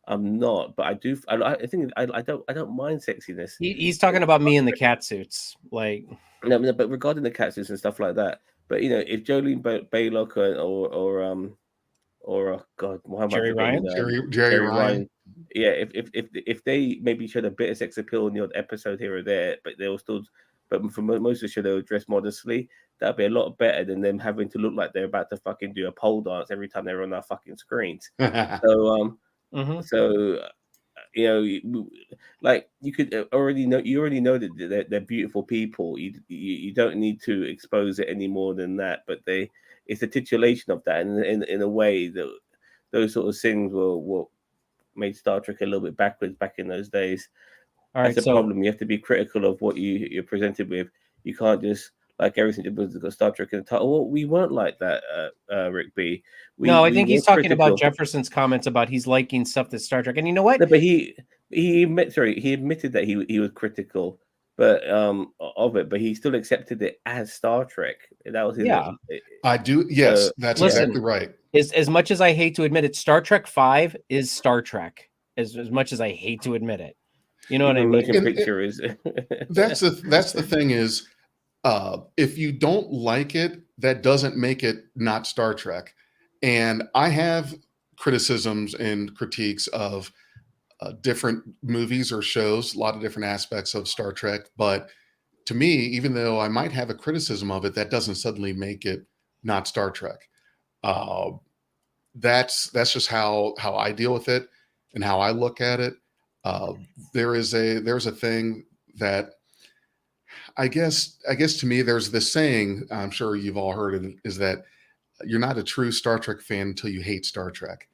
Speaker 2: I'm not, but I do. I think I don't mind sexiness.
Speaker 1: He's talking about me in the cat suits, like.
Speaker 2: No, but regarding the catsuits and stuff like that. But if Jolene Baylock or God, why am I
Speaker 1: Jerry
Speaker 2: forgetting?
Speaker 1: Ryan?
Speaker 3: Jerry Ryan.
Speaker 2: Yeah, if they maybe showed a bit of sex appeal in the odd episode here or there, but they were still, but for most of the show they were dressed modestly. That'd be a lot better than them having to look like they're about to fucking do a pole dance every time they're on our fucking screens. So
Speaker 1: Mhm.
Speaker 2: so like you could already know that they're beautiful people. You don't need to expose it any more than that. But it's a titulation of that, and in a way that those sort of things were made Star Trek a little bit backwards back in those days.
Speaker 1: All
Speaker 2: That's
Speaker 1: right,
Speaker 2: a problem. You have to be critical of what you're presented with. You can't just like everything that got Star Trek in the title. Well, we weren't like that, Rick B.
Speaker 1: No, I
Speaker 2: We
Speaker 1: think
Speaker 2: were
Speaker 1: he's talking about
Speaker 2: critical.
Speaker 1: Jefferson's comments about he's liking stuff that's Star Trek. And you know what?
Speaker 2: No, but he admitted that he was critical, but of it, but he still accepted it as Star Trek. That was his.
Speaker 1: Yeah.
Speaker 3: I do. Yes, that's
Speaker 1: listen,
Speaker 3: exactly right.
Speaker 1: As much as I hate to admit it, Star Trek 5 is Star Trek. As much as I hate to admit it. You know what I
Speaker 2: Even
Speaker 1: mean?
Speaker 2: motion picture is.
Speaker 3: That's the thing is, if you don't like it, that doesn't make it not Star Trek. And I have criticisms and critiques of different movies or shows, a lot of different aspects of Star Trek. But to me, even though I might have a criticism of it, that doesn't suddenly make it not Star Trek. That's just how I deal with it and how I look at it. There's a thing that I guess to me, there's this saying, I'm sure you've all heard it, is that you're not a true Star Trek fan until you hate Star Trek.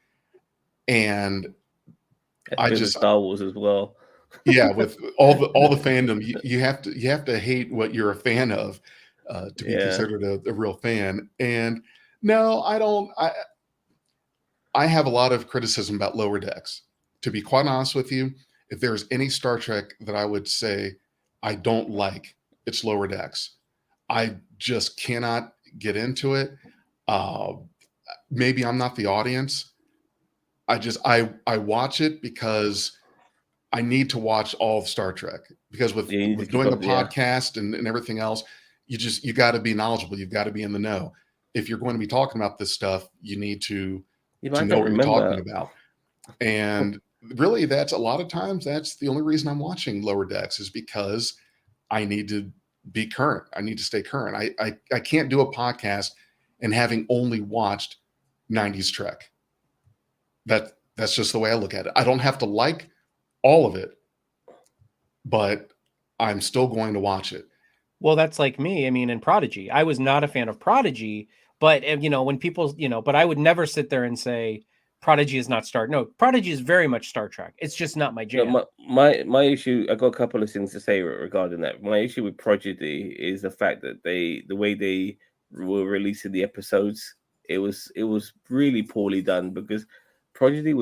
Speaker 3: And I just
Speaker 2: Star Wars as well.
Speaker 3: Yeah, with all the fandom, you have to hate what you're a fan of to be considered a real fan. And no, I don't. I have a lot of criticism about Lower Decks. To be quite honest with you, if there's any Star Trek that I would say I don't like, it's Lower Decks. I just cannot get into it. Maybe I'm not the audience. I watch it because I need to watch all of Star Trek, because with doing a podcast and everything else, you got to be knowledgeable. You've got to be in the know. If you're going to be talking about this stuff, you need to know what you're talking about. And really, that's a lot of times that's the only reason I'm watching Lower Decks, is because I need to be current. I need to stay current. I can't do a podcast and having only watched 90s Trek. That's just the way I look at it. I don't have to like all of it, but I'm still going to watch it.
Speaker 1: Well, that's like me. I mean, in Prodigy, I was not a fan of Prodigy, but when people, but I would never sit there and say Prodigy is not Star. No, Prodigy is very much Star Trek. It's just not my jam.
Speaker 2: No, my issue. I got a couple of things to say regarding that. My issue with Prodigy is the fact that the way they were releasing the episodes, it was really poorly done, because Prodigy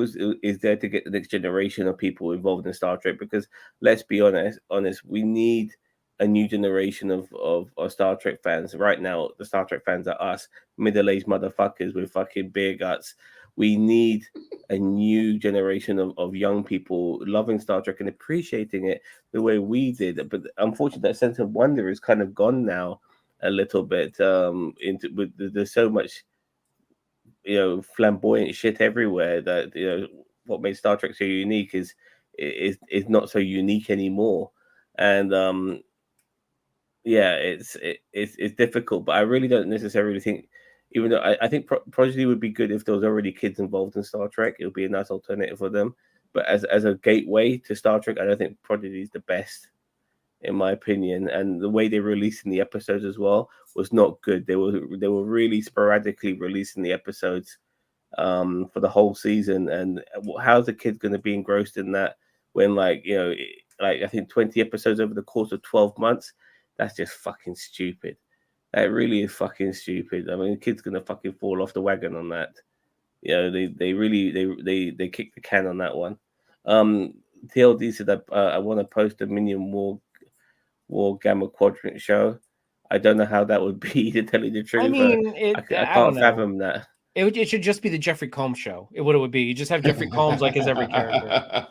Speaker 2: is there to get the next generation of people involved in Star Trek. Because let's be honest, we need a new generation of Star Trek fans. Right now, the Star Trek fans are us, middle-aged motherfuckers with fucking beer guts. We need a new generation of young people loving Star Trek and appreciating it the way we did. But unfortunately, that sense of wonder is kind of gone now a little bit. There's so much flamboyant shit everywhere that what made Star Trek so unique is not so unique anymore. And it's difficult, but I really don't necessarily think, even though I think Prodigy would be good if there was already kids involved in Star Trek, it would be a nice alternative for them. But as a gateway to Star Trek, I don't think Prodigy is the best, in my opinion. And the way they released in the episodes as well was not good. They were really sporadically releasing the episodes for the whole season. And how's the kid going to be engrossed in that when I think 20 episodes over the course of 12 months? That's just fucking stupid. That really is fucking stupid. I mean, the kid's going to fucking fall off the wagon on that. You know, they really they kicked the can on that one. TLD said that I want to post a Minion War Gamma Quadrant show. I don't know how that would be, to tell you the truth.
Speaker 1: I mean,
Speaker 2: I
Speaker 1: I don't
Speaker 2: can't
Speaker 1: know.
Speaker 2: fathom that.
Speaker 1: It should just be the Jeffrey Combs show. What it would be. You just have Jeffrey Combs like as every character.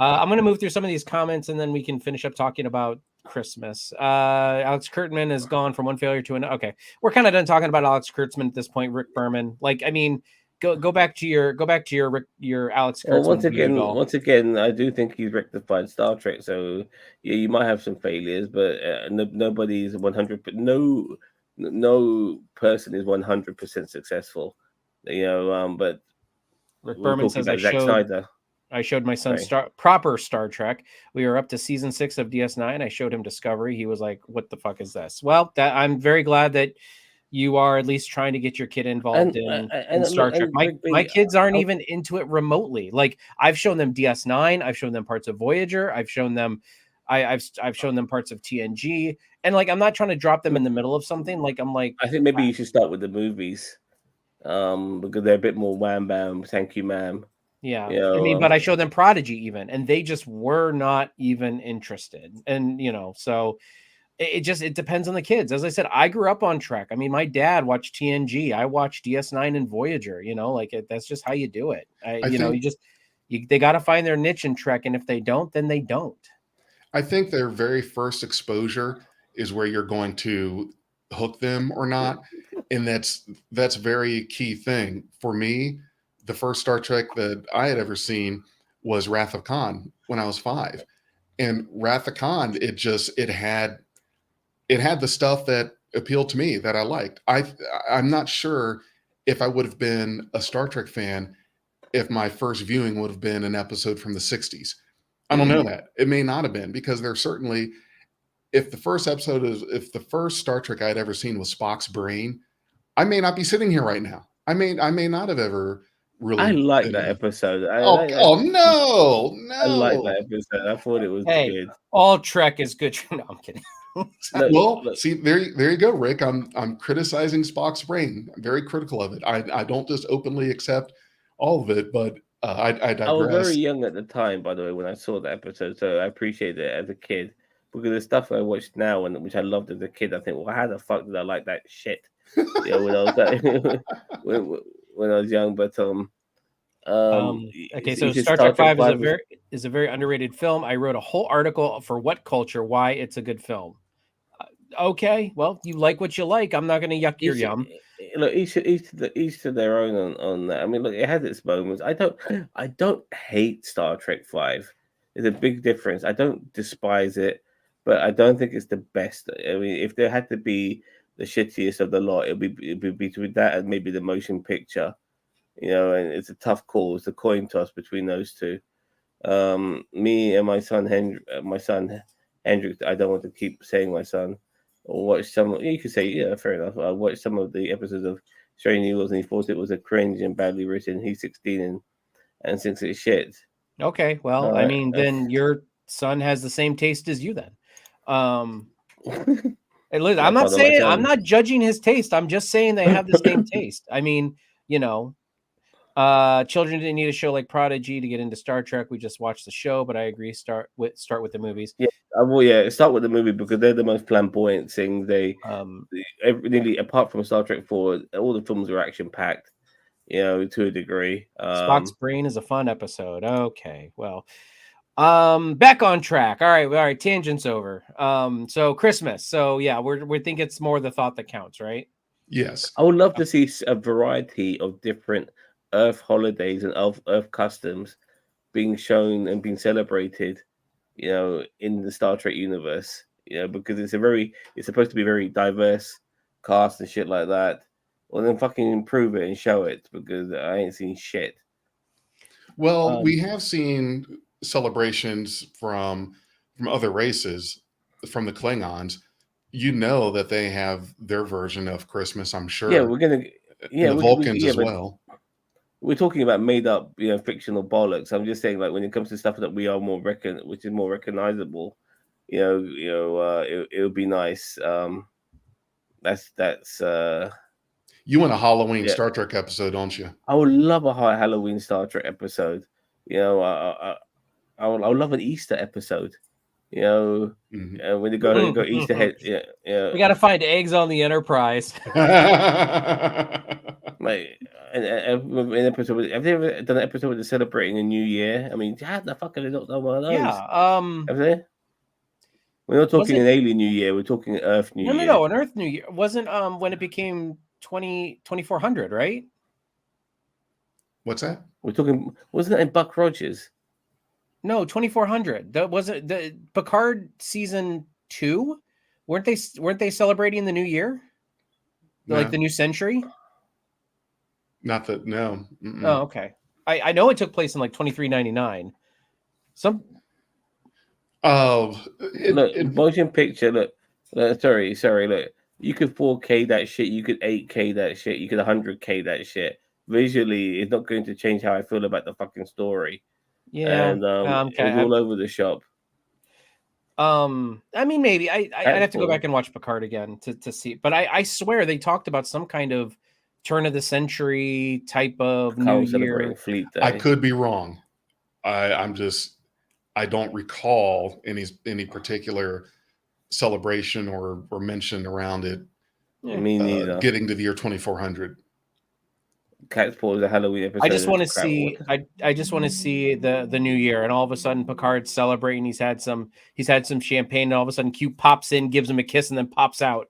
Speaker 1: I'm going to move through some of these comments and then we can finish up talking about Christmas. Alex Kurtzman has gone from one failure to another. Okay, we're kind of done talking about Alex Kurtzman at this point. Rick Berman, like, I mean, go back to your Alex Kurtzman.
Speaker 2: Well, once again, I do think he's rectified Star Trek. So yeah, you might have some failures, but nobody's 100. No person is 100% successful. You know, but
Speaker 1: Rick Berman says I showed my son proper Star Trek. We were up to season 6 of DS9. I showed him Discovery. He was like, "What the fuck is this?" Well, I'm very glad that you are at least trying to get your kid involved in Star Trek. My kids aren't even into it remotely. Like, I've shown them DS9. I've shown them parts of Voyager. I've shown them I've shown them parts of TNG. And like, I'm not trying to drop them in the middle of something. Like, I'm like,
Speaker 2: I think maybe you should start with the movies, because they're a bit more wham bam, thank you, ma'am.
Speaker 1: Yeah, you know, I mean, but I showed them Prodigy even, and they just were not even interested. And you know, so it depends on the kids. As I said, I grew up on Trek. I mean, my dad watched TNG. I watched DS9 and Voyager. You know, like that's just how you do it. They got to find their niche in Trek, and if they don't, then they don't.
Speaker 3: I think their very first exposure is where you're going to hook them or not, and that's a very key thing for me. The first Star Trek that I had ever seen was Wrath of Khan when I was 5, and Wrath of Khan, it had the stuff that appealed to me that I liked. I'm not sure if I would have been a Star Trek fan if my first viewing would have been an episode from the 60s. I don't know that. It may not have been, because there's certainly, if the first Star Trek I'd ever seen was Spock's brain, I may not be sitting here right now. I may not have ever really.
Speaker 2: I like that episode.
Speaker 3: No.
Speaker 2: I like that episode. I thought it was good.
Speaker 1: All Trek is good. No, I'm kidding.
Speaker 3: Look. See, there you go, Rick. I'm criticizing Spock's brain. I'm very critical of it. I don't just openly accept all of it, but I digress.
Speaker 2: I was very young at the time, by the way, when I saw the episode, so I appreciate it as a kid, because the stuff I watched now and which I loved as a kid, I think, well, how the fuck did I like that shit? You know, when I was when I was young, but
Speaker 1: okay, so Star Trek 5 is a very underrated film. I wrote a whole article for What Culture why it's a good film. Okay, well, you like what you like. I'm not going to yuck your yum.
Speaker 2: Look, each to their own on that. I mean, look, it has its moments. I don't hate Star Trek 5. There's a big difference. I don't despise it, but I don't think it's the best. I mean, if there had to be the shittiest of the lot, it'd be between that and maybe the motion picture. You know, and it's a tough call. It's a coin toss between those two. Me and my son Hendrik. I don't want to keep saying my son. Or watch some. You could say, yeah, fair enough. I watched some of the episodes of Strange Eagles, and he thought it was a cringe and badly written. He's 16 and thinks it's shit.
Speaker 1: Okay, well, I mean, then your son has the same taste as you. Then, hey, listen, I'm not judging his taste. I'm just saying they have the same taste. I mean, you know, children didn't need a show like Prodigy to get into Star Trek. We just watched the show, but I agree. Start with the movies.
Speaker 2: Yeah, start with the movie, because they're the most flamboyant things. Nearly, apart from Star Trek 4, all the films are action packed. You know, to a degree.
Speaker 1: Spock's brain is a fun episode. Okay, well, back on track. All right. Tangents over. So Christmas. So yeah, we think it's more the thought that counts, right?
Speaker 3: Yes.
Speaker 2: I would love to see a variety of different Earth holidays and Earth customs being shown and being celebrated, you know, in the Star Trek universe, you know, because it's supposed to be very diverse cast and shit like that. Well, then fucking improve it and show it, because I ain't seen shit.
Speaker 3: Well, we have seen celebrations from other races, from the Klingons. You know that they have their version of Christmas, I'm sure.
Speaker 2: Yeah, the
Speaker 3: Vulcans as well.
Speaker 2: We're talking about made up, you know, fictional bollocks. I'm just saying, like, when it comes to stuff that we are which is more recognizable, it would be nice.
Speaker 3: You want a Halloween
Speaker 2: Yeah.
Speaker 3: Star Trek episode, don't you?
Speaker 2: I would love a Halloween Star Trek episode. You know, I would love an Easter episode. You know, when they go Easter head. Yeah, yeah.
Speaker 1: We got to find eggs on the Enterprise.
Speaker 2: Like an episode. Have they ever done an episode where they're celebrating a new year? I mean, how the fuck have they not done one of those?
Speaker 1: Yeah.
Speaker 2: Have they? We're not talking an alien New Year. We're talking an Earth New Year.
Speaker 1: No, an Earth New Year wasn't when it became 2400, right?
Speaker 3: What's that?
Speaker 2: We're talking. Wasn't that in Buck Rogers?
Speaker 1: No, 2400. That wasn't the Picard season 2. Weren't they celebrating the new year?
Speaker 3: No.
Speaker 1: Like the new century?
Speaker 3: Not that. No. Mm-mm.
Speaker 1: Oh, okay. I know it took place in like 2399. Some.
Speaker 3: Oh,
Speaker 2: Motion picture. Look, sorry. Look, you could 4K that shit. You could 8K that shit. You could 100K that shit. Visually, it's not going to change how I feel about the fucking story.
Speaker 1: Yeah,
Speaker 2: and it was all over the shop.
Speaker 1: I mean, maybe I'd have to go back and watch Picard again to see. But I swear they talked about some kind of turn of the century type of New Year.
Speaker 2: Fleet Day.
Speaker 3: I could be wrong. I don't recall any particular celebration or mention around it.
Speaker 2: Me neither.
Speaker 3: Getting to the year 2400.
Speaker 2: Cat's Paw is a Halloween episode.
Speaker 1: I just want to see. I just want to see the new year, and all of a sudden Picard's celebrating. He's had some champagne, and all of a sudden Q pops in, gives him a kiss, and then pops out.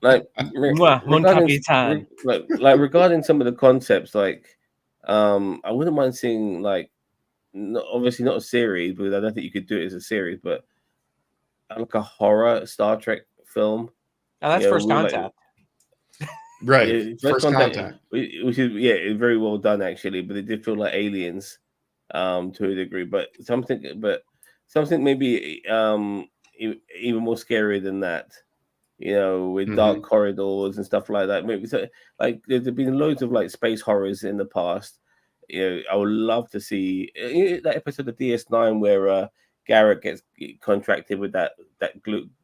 Speaker 2: Like regarding some of the concepts, like I wouldn't mind seeing obviously not a series, because I don't think you could do it as a series, but like a horror Star Trek film.
Speaker 1: Oh, that's First Contact.
Speaker 3: Right,
Speaker 2: yeah,
Speaker 3: First Contact.
Speaker 2: Which is very well done actually, but it did feel like Aliens to a degree, but something maybe even more scary than that, with dark corridors and stuff like that. Maybe so, like there's been loads of like space horrors in the past. I would love to see that episode of DS9 where Garrett gets contracted with that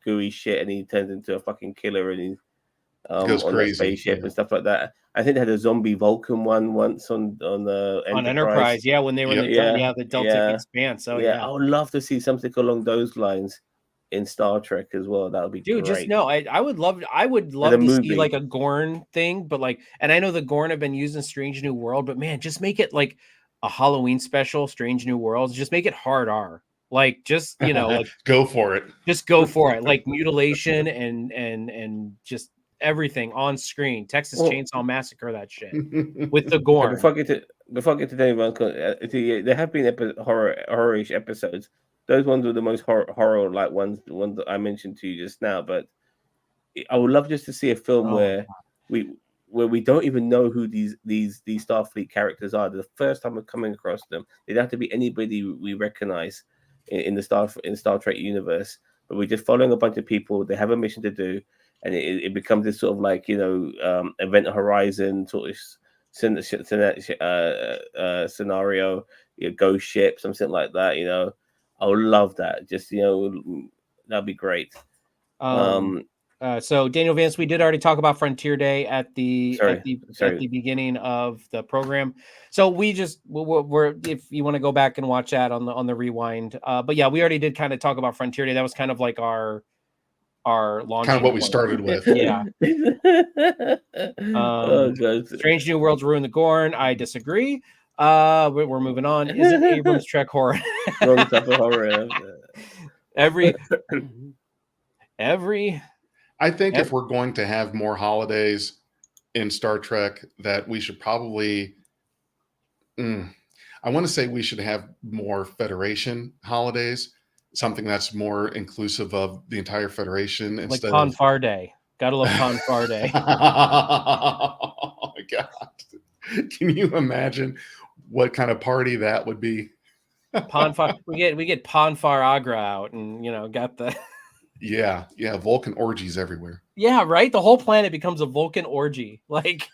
Speaker 2: gooey shit, and he turns into a fucking killer, and he
Speaker 3: goes
Speaker 2: on
Speaker 3: crazy,
Speaker 2: the spaceship and stuff like that. I think they had a zombie Vulcan one once on the
Speaker 1: Enterprise. Yeah, when they were the Delta Expanse. So
Speaker 2: I would love to see something along those lines in Star Trek as well. That would be great.
Speaker 1: Just no. I would love to see like a Gorn thing, but and I know the Gorn have been used in Strange New World, but man, just make it like a Halloween special, Strange New Worlds. Just make it hard R. Like just like
Speaker 3: go for it.
Speaker 1: Just go for it. Like mutilation and just everything on screen. Texas Chainsaw Massacre that shit with the Gorn.
Speaker 2: Before I get to Dave, there have been horror-ish episodes. Those ones were the most horror like ones, the ones that I mentioned to you just now. But I would love just to see a film where we don't even know who these Starfleet characters are. The first time we're coming across them, they'd have to be anybody we recognize in the Star Trek universe. But we're just following a bunch of people. They have a mission to do, and it becomes this sort of like Event Horizon sort of scenario. Ghost ship, something like that. I would love that. Just that'd be great.
Speaker 1: So Daniel Vance, we did already talk about Frontier Day at the beginning of the program. So we're if you want to go back and watch that on the rewind. But yeah, we already did kind of talk about Frontier Day. That was kind of like our launch.
Speaker 3: Kind of what we started with.
Speaker 1: Yeah.
Speaker 2: Oh God.
Speaker 1: Strange New Worlds ruin the Gorn. I disagree. We're moving on. Isn't Abrams Trek horror?
Speaker 2: Wrong type of horror.
Speaker 1: Every
Speaker 3: I think if we're going to have more holidays in Star Trek, that we should probably I want to say we should have more Federation holidays, something that's more inclusive of the entire Federation,
Speaker 1: like
Speaker 3: instead
Speaker 1: Pon
Speaker 3: of
Speaker 1: Far Day. Gotta love Pon Far Day.
Speaker 3: Oh my God. Can you imagine what kind of party that would be?
Speaker 1: Pon Far, we get Pon Far Agra out, and got the
Speaker 3: yeah, Vulcan orgies everywhere.
Speaker 1: Yeah, right. The whole planet becomes a Vulcan orgy. Like,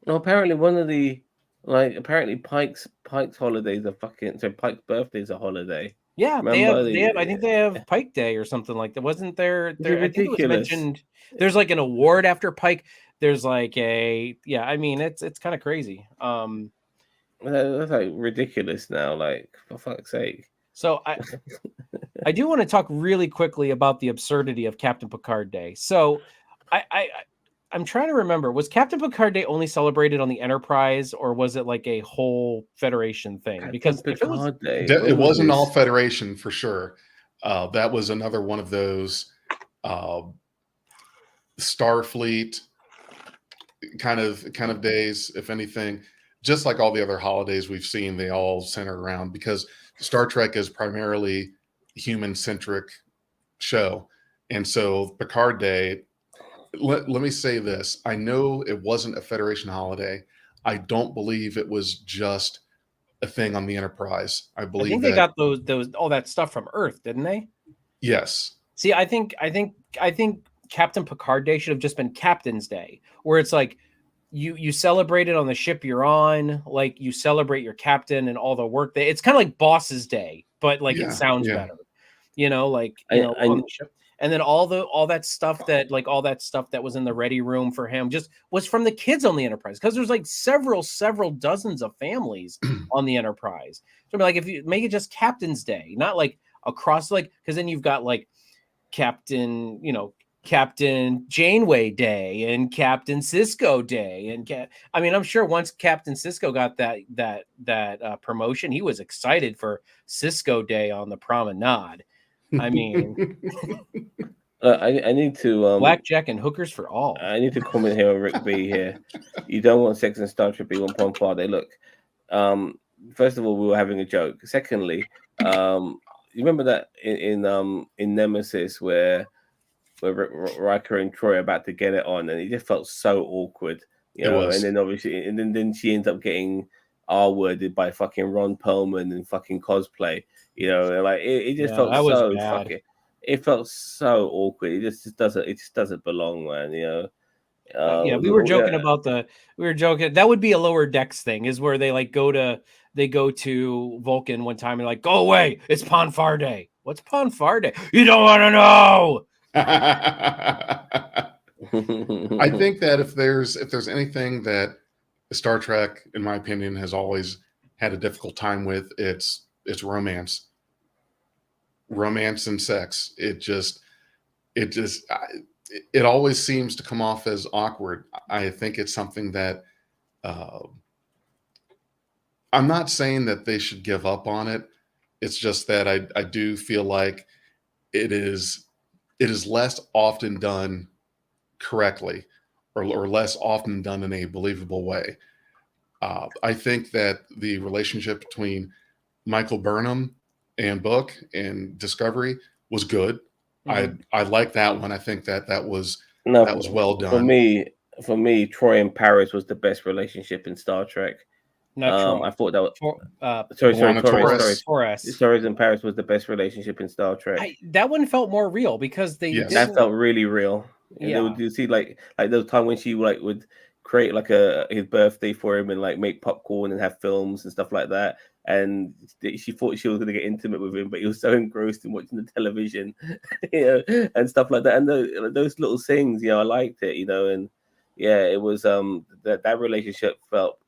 Speaker 2: no, apparently one of the apparently Pike's holidays are Pike's birthday is a holiday.
Speaker 1: Yeah,
Speaker 2: Remember
Speaker 1: they have. I think they have Pike Day or something like that. Wasn't there?
Speaker 2: It's
Speaker 1: I think it was
Speaker 2: ridiculous.
Speaker 1: mentioned. There's like an award after Pike. There's like a I mean, it's kind of crazy.
Speaker 2: That's like ridiculous now. Like, for fuck's sake.
Speaker 1: So I do want to talk really quickly about the absurdity of Captain Picard Day. So I'm trying to remember, was Captain Picard Day only celebrated on the Enterprise, or was it like a whole Federation thing? Because if it was,
Speaker 2: Day,
Speaker 3: it wasn't all Federation for sure. That was another one of those Starfleet kind of days, if anything. Just like all the other holidays we've seen, they all center around, because Star Trek is primarily human-centric show. And so Picard Day, let me say this. I know it wasn't a Federation holiday. I don't believe it was just a thing on the Enterprise. I think
Speaker 1: they got those all that stuff from Earth, didn't they?
Speaker 3: Yes.
Speaker 1: See, I think Captain Picard Day should have just been Captain's Day, where it's like you celebrate it on the ship you're on, like you celebrate your captain and all the work that it's kind of like Boss's Day, but like it sounds better, like on the ship. And then all that stuff that was in the ready room for him just was from the kids on the Enterprise, because there's like several dozens of families on the Enterprise. So like, if you make it just Captain's Day, not like across, like, because then you've got like Captain Janeway Day and Captain Cisco Day, and I mean, I'm sure once Captain Cisco got that promotion, he was excited for Cisco Day on the promenade. I mean,
Speaker 2: I need to
Speaker 1: blackjack and hookers for all.
Speaker 2: I need to comment here on Rick B here. You don't want sex in Star Trek B1.5. Look, first of all, we were having a joke. Secondly, you remember that in Nemesis where Riker and Troy are about to get it on, and it just felt so awkward, and then obviously, and then she ends up getting R-worded by fucking Ron Perlman and fucking cosplay, like it just felt so fucking. It felt so awkward. It just doesn't belong, man.
Speaker 1: We were joking about that would be a Lower Decks thing, is where they go to Vulcan one time and like, go away, it's Ponfar Day. What's Ponfar Day? You don't want to know.
Speaker 3: I think that if there's anything that Star Trek, in my opinion, has always had a difficult time with, it's romance and sex. It always seems to come off as awkward. I think it's something that I'm not saying that they should give up on it. It's just that I do feel like it is less often done correctly, or less often done in a believable way. I think that the relationship between Michael Burnham and Book and Discovery was good. Mm-hmm. I like that one. I think that was well done.
Speaker 2: For me, Troy and Paris was the best relationship in Star Trek. I thought that was Torres and Paris was the best relationship in Star Trek.
Speaker 1: That one felt more real, because
Speaker 2: that felt really real. And you see like those time when she would create like his birthday for him and like make popcorn and have films and stuff like that. And she thought she was going to get intimate with him, but he was so engrossed in watching the television, and stuff like that. And those little things, I liked it, and it was that relationship felt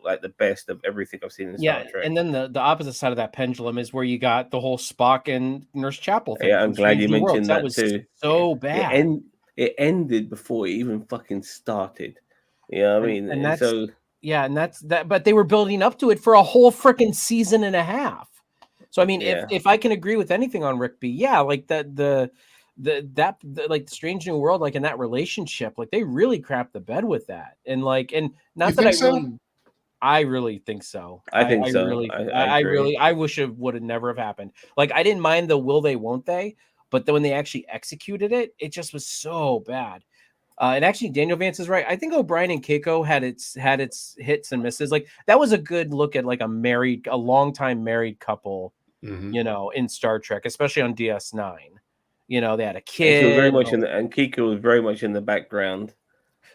Speaker 2: like the best of everything I've seen in Star Trek.
Speaker 1: And then the opposite side of that pendulum is where you got the whole Spock and Nurse Chapel thing.
Speaker 2: Yeah, I'm glad you mentioned that
Speaker 1: was
Speaker 2: too.
Speaker 1: So bad.
Speaker 2: It ended before it even fucking started. I mean?
Speaker 1: And that's that. But they were building up to it for a whole freaking season and a half. So I mean, if I can agree with anything on Rick B, like the like Strange New World, like in that relationship, like they really crapped the bed with that, and not that I really think so.
Speaker 2: I think so.
Speaker 1: I wish it would have never have happened. Like, I didn't mind the will they won't they, but then when they actually executed it, it just was so bad. And actually, Daniel Vance is right. I think O'Brien and Keiko had its hits and misses. Like, that was a good look at like a longtime married couple, in Star Trek, especially on DS9. They had a kid.
Speaker 2: And Keiko was very much in the background.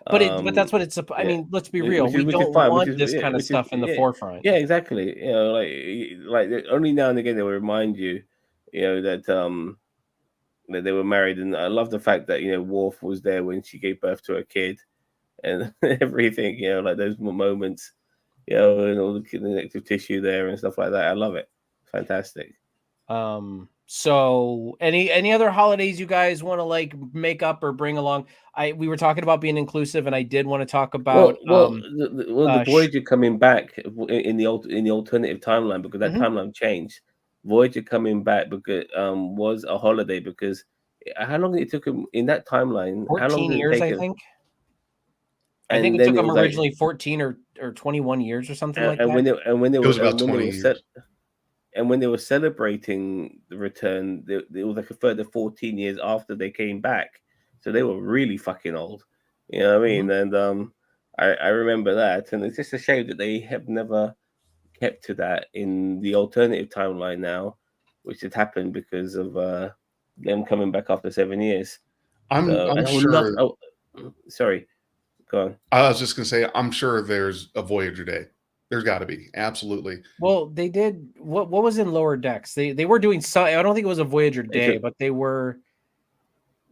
Speaker 1: But that's what it's. I mean, let's be real. We don't want this kind of stuff in the forefront.
Speaker 2: Yeah, exactly. Like only now and again they will remind you that they were married, and I love the fact that Worf was there when she gave birth to her kid and everything. Like those moments, and all the connective tissue there and stuff like that. I love it. Fantastic.
Speaker 1: So any other holidays you guys want to like make up or bring along? We were talking about being inclusive, and I did want to talk about
Speaker 2: the Voyager coming back in the alternative timeline, because that timeline changed. Voyager coming back because was a holiday, because how long did it took him in that timeline?
Speaker 1: 14
Speaker 2: how long did
Speaker 1: years,
Speaker 2: it take
Speaker 1: I
Speaker 2: him?
Speaker 1: think.
Speaker 2: And
Speaker 1: I think it
Speaker 2: then
Speaker 1: took them
Speaker 2: was
Speaker 1: originally 14 or 21 years or something like that.
Speaker 3: It was about 20 years.
Speaker 2: And when they were celebrating the return, it was like a further 14 years after they came back. So they were really fucking old. You know what I mean? And I remember that. And it's just a shame that they have never kept to that in the alternative timeline now, which had happened because of them coming back after 7 years.
Speaker 3: I'm sure.
Speaker 2: Sorry, go on.
Speaker 3: I was just going to say, I'm sure there's a Voyager Day. There's got to be, absolutely.
Speaker 1: Well, they did. What was in Lower Decks? They were doing some. I don't think it was a Voyager Day, but they were.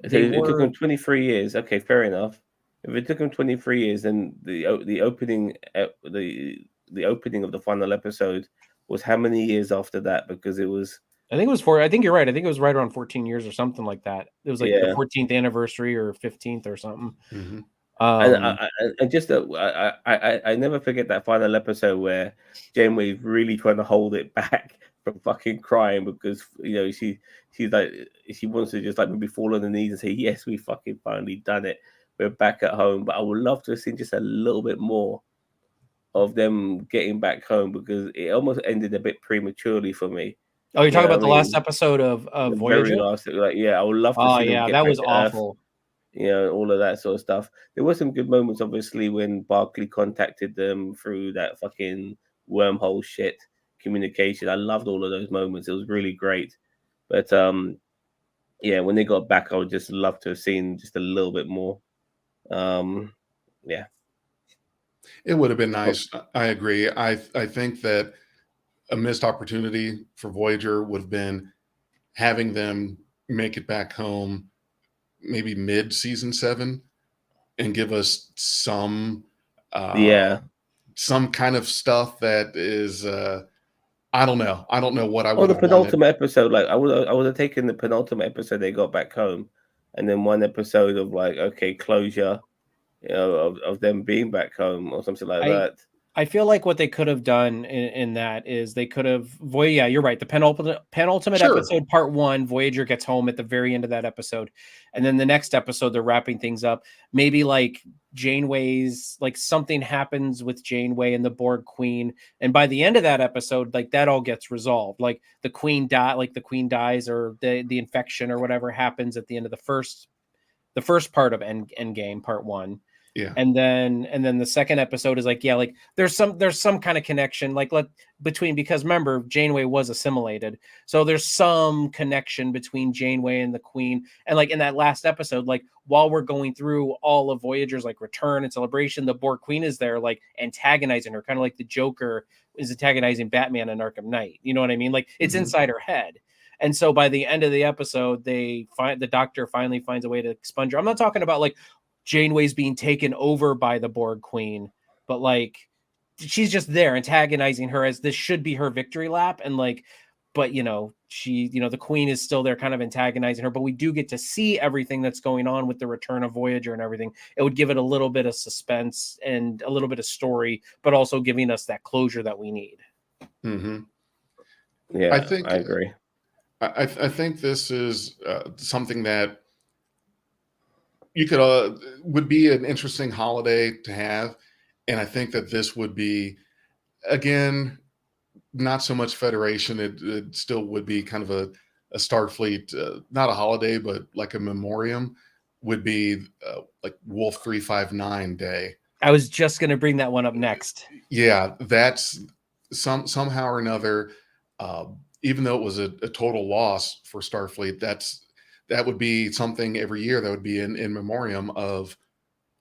Speaker 2: It took them 23 years. Okay, fair enough. If it took them 23 years, then the opening the opening of the final episode was how many years after that? Because it was.
Speaker 1: I think it was I think you're right. I think it was right around 14 years or something like that. It was like the 14th anniversary or 15th or something.
Speaker 3: Mm-hmm.
Speaker 2: And just I never forget that final episode where Janeway's really trying to hold it back from fucking crying, because she's like, she wants to just like maybe fall on the knees and say, yes, we fucking finally done it, we're back at home. But I would love to have seen just a little bit more of them getting back home, because it almost ended a bit prematurely for me.
Speaker 1: Oh, you're talking about the last episode of Voyager?
Speaker 2: Very last, I would love to see them get
Speaker 1: that was
Speaker 2: back to
Speaker 1: awful.
Speaker 2: Earth. All of that sort of stuff. There were some good moments, obviously, when Barclay contacted them through that fucking wormhole shit communication. I loved all of those moments. It was really great. But when they got back, I would just love to have seen just a little bit more. It
Speaker 3: would have been nice. I agree. I think that a missed opportunity for Voyager would have been having them make it back home maybe mid season 7 and give us some kind of stuff that is I don't know what I would have
Speaker 2: the penultimate episode. Like I would have taken the penultimate episode they got back home, and then one episode of like, okay, closure, of them being back home or something like that.
Speaker 1: I feel like what they could have done in that is they could have you're right. The penultimate episode, part 1, Voyager gets home at the very end of that episode. And then the next episode, they're wrapping things up. Maybe like Janeway's, like something happens with Janeway and the Borg Queen. And by the end of that episode, like that all gets resolved. Like the Queen dies, or the infection or whatever happens at the end of the first part of Endgame, part 1.
Speaker 3: Yeah.
Speaker 1: And then the second episode is like, like there's some kind of connection, like between, because remember, Janeway was assimilated. So there's some connection between Janeway and the Queen. And like in that last episode, like while we're going through all of Voyager's like return and celebration, the Borg Queen is there, like antagonizing her, kind of like the Joker is antagonizing Batman in Arkham Knight. You know what I mean? Like it's inside her head. And so by the end of the episode, the Doctor finally finds a way to expunge her. I'm not talking about like Janeway's being taken over by the Borg Queen, but like she's just there antagonizing her, as this should be her victory lap. And like, but she, the Queen is still there kind of antagonizing her, but we do get to see everything that's going on with the return of Voyager and everything. It would give it a little bit of suspense and a little bit of story, but also giving us that closure that we need.
Speaker 3: Mm-hmm.
Speaker 2: Yeah, I agree.
Speaker 3: I think this is something that you could would be an interesting holiday to have, and I think that this would be, again, not so much Federation. It still would be kind of a Starfleet, not a holiday, but like a memoriam. Would be like Wolf 359 Day.
Speaker 1: I was just going to bring that one up next.
Speaker 3: Yeah, that's somehow or another. Even though it was a total loss for Starfleet, that would be something every year that would be in memoriam of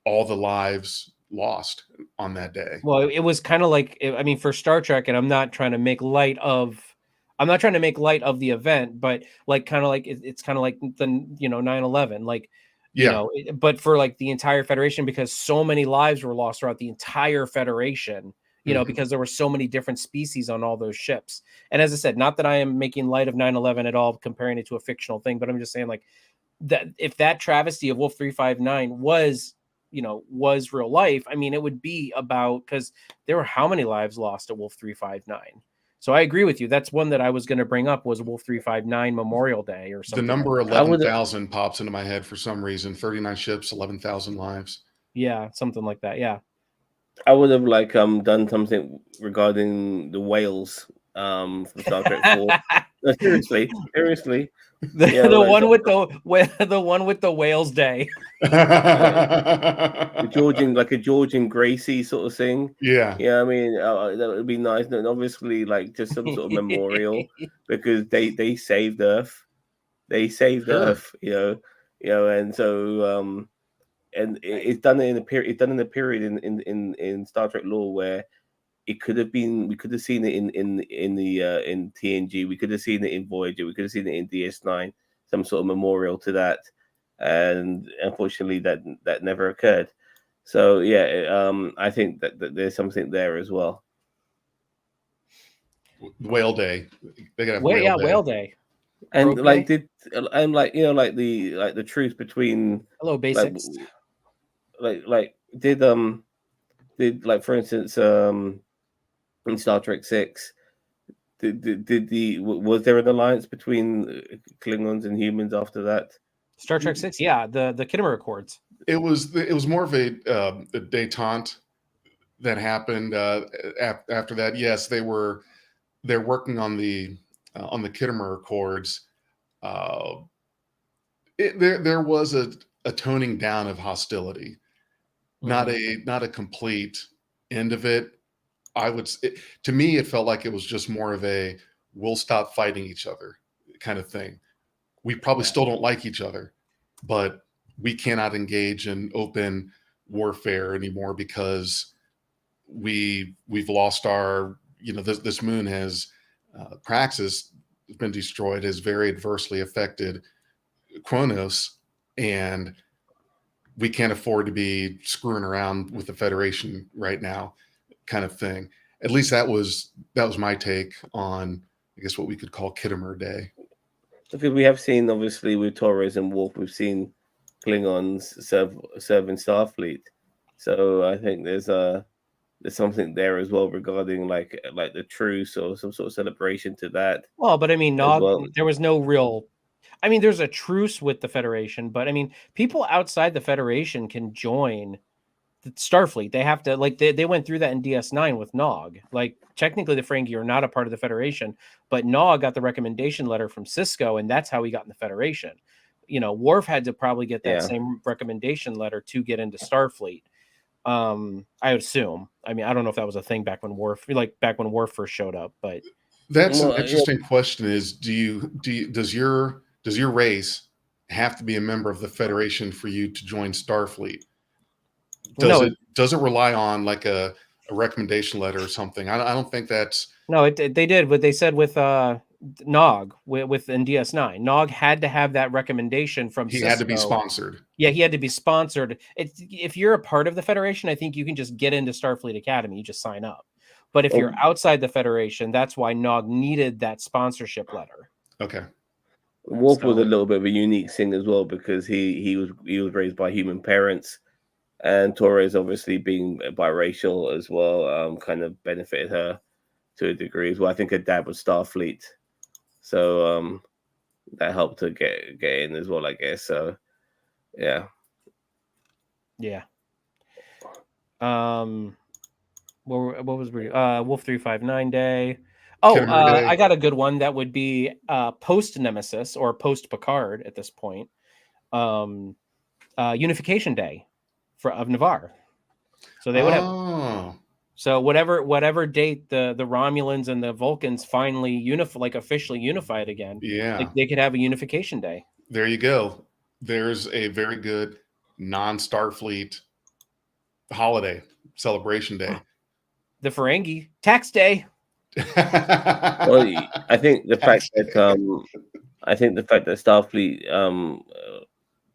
Speaker 3: all the lives lost on that day.
Speaker 1: Well, it was kind of like, for Star Trek, and I'm not trying to make light of I'm not trying to make light of the event, but like kind of like it's kind of like the 9/11, like
Speaker 3: Yeah.
Speaker 1: but for like the entire Federation, because so many lives were lost throughout the entire Federation, because there were so many different species on all those ships. And as I said, not that I am making light of 9/11 at all, comparing it to a fictional thing, but I'm just saying like that if that travesty of Wolf 359 was real life, I mean, it would be about, because there were how many lives lost at Wolf 359. So I agree with you. That's one that I was going to bring up, was Wolf 359 Memorial Day or
Speaker 3: The
Speaker 1: something.
Speaker 3: number
Speaker 1: like
Speaker 3: 11,000 pops into my head for some reason. 39 ships, 11,000 lives.
Speaker 1: Yeah, something like that. Yeah.
Speaker 2: I would have like done something regarding the whales from Star Trek 4. No, seriously.
Speaker 1: The one with the one with the Whales Day.
Speaker 2: The Georgian Gracie sort of thing.
Speaker 3: Yeah.
Speaker 2: Yeah, I mean that would be nice. And obviously, like just some sort of memorial because they saved Earth. They saved
Speaker 3: Sure.
Speaker 2: Earth. And so and it's done in a period. It's done in a period in Star Trek lore where it could have been. We could have seen it in TNG. We could have seen it in Voyager. We could have seen it in DS9. Some sort of memorial to that, and unfortunately, that never occurred. So yeah, I think that there's something there as well.
Speaker 3: Whale Day. They gotta have Whale Day.
Speaker 1: Whale Day.
Speaker 2: And
Speaker 1: Rope
Speaker 2: like
Speaker 1: Day?
Speaker 2: like the truth between
Speaker 1: Hello basics.
Speaker 2: Did like for instance in Star Trek 6 was there an alliance between Klingons and humans after that?
Speaker 1: Star Trek 6, yeah, the Kittimer Accords.
Speaker 3: It was more of a detente that happened after that. Yes, they're working on the Kittimer Accords. There was a toning down of hostility, not a complete end of it. To me, it felt like it was just more of a we'll stop fighting each other kind of thing. We probably still don't like each other, but we cannot engage in open warfare anymore because we've lost our, this moon has Praxis has been destroyed, has very adversely affected Kronos, and we can't afford to be screwing around with the Federation right now, kind of thing. At least that was my take on, I guess, what we could call Kittimer Day.
Speaker 2: Because we have seen, obviously, with Torres and Wolf, we've seen Klingons serve in Starfleet. So I think there's something there as well regarding like the truce or some sort of celebration to that.
Speaker 1: Well, but I mean, there was no real. I mean, there's a truce with the Federation, but I mean, people outside the Federation can join the Starfleet. They have to, like, they went through that in DS9 with Nog. Like, technically, the Ferengi are not a part of the Federation, but Nog got the recommendation letter from Cisco, and that's how he got in the Federation. Worf had to probably get that same recommendation letter to get into Starfleet. I would assume. I mean, I don't know if that was a thing back when Worf first showed up, but
Speaker 3: that's an interesting question. Is does your race have to be a member of the Federation for you to join Starfleet? Does it rely on like a recommendation letter or something? I don't think that's.
Speaker 1: No, they did what they said with Nog with in DS9. Nog had to have that recommendation from Cisco.
Speaker 3: He had to be sponsored.
Speaker 1: Yeah, he had to be sponsored. If you're a part of the Federation, I think you can just get into Starfleet Academy. You just sign up. But if you're outside the Federation, that's why Nog needed that sponsorship letter.
Speaker 3: Okay.
Speaker 2: Wolf was a little bit of a unique thing as well because he was raised by human parents, and Torres, obviously being biracial as well, kind of benefited her to a degree as well. I think her dad was Starfleet, so that helped to get in as well, I guess. So yeah.
Speaker 1: What was Wolf 359 Day? Day. I got a good one that would be post Nemesis or post Picard at this point. Unification Day of Navarre. So they would have. So whatever date the Romulans and the Vulcans finally officially unified again.
Speaker 3: Yeah,
Speaker 1: they could have a Unification Day.
Speaker 3: There you go. There's a very good non-Starfleet holiday celebration day.
Speaker 1: The Ferengi Tax Day.
Speaker 2: Well, I think the fact that Starfleet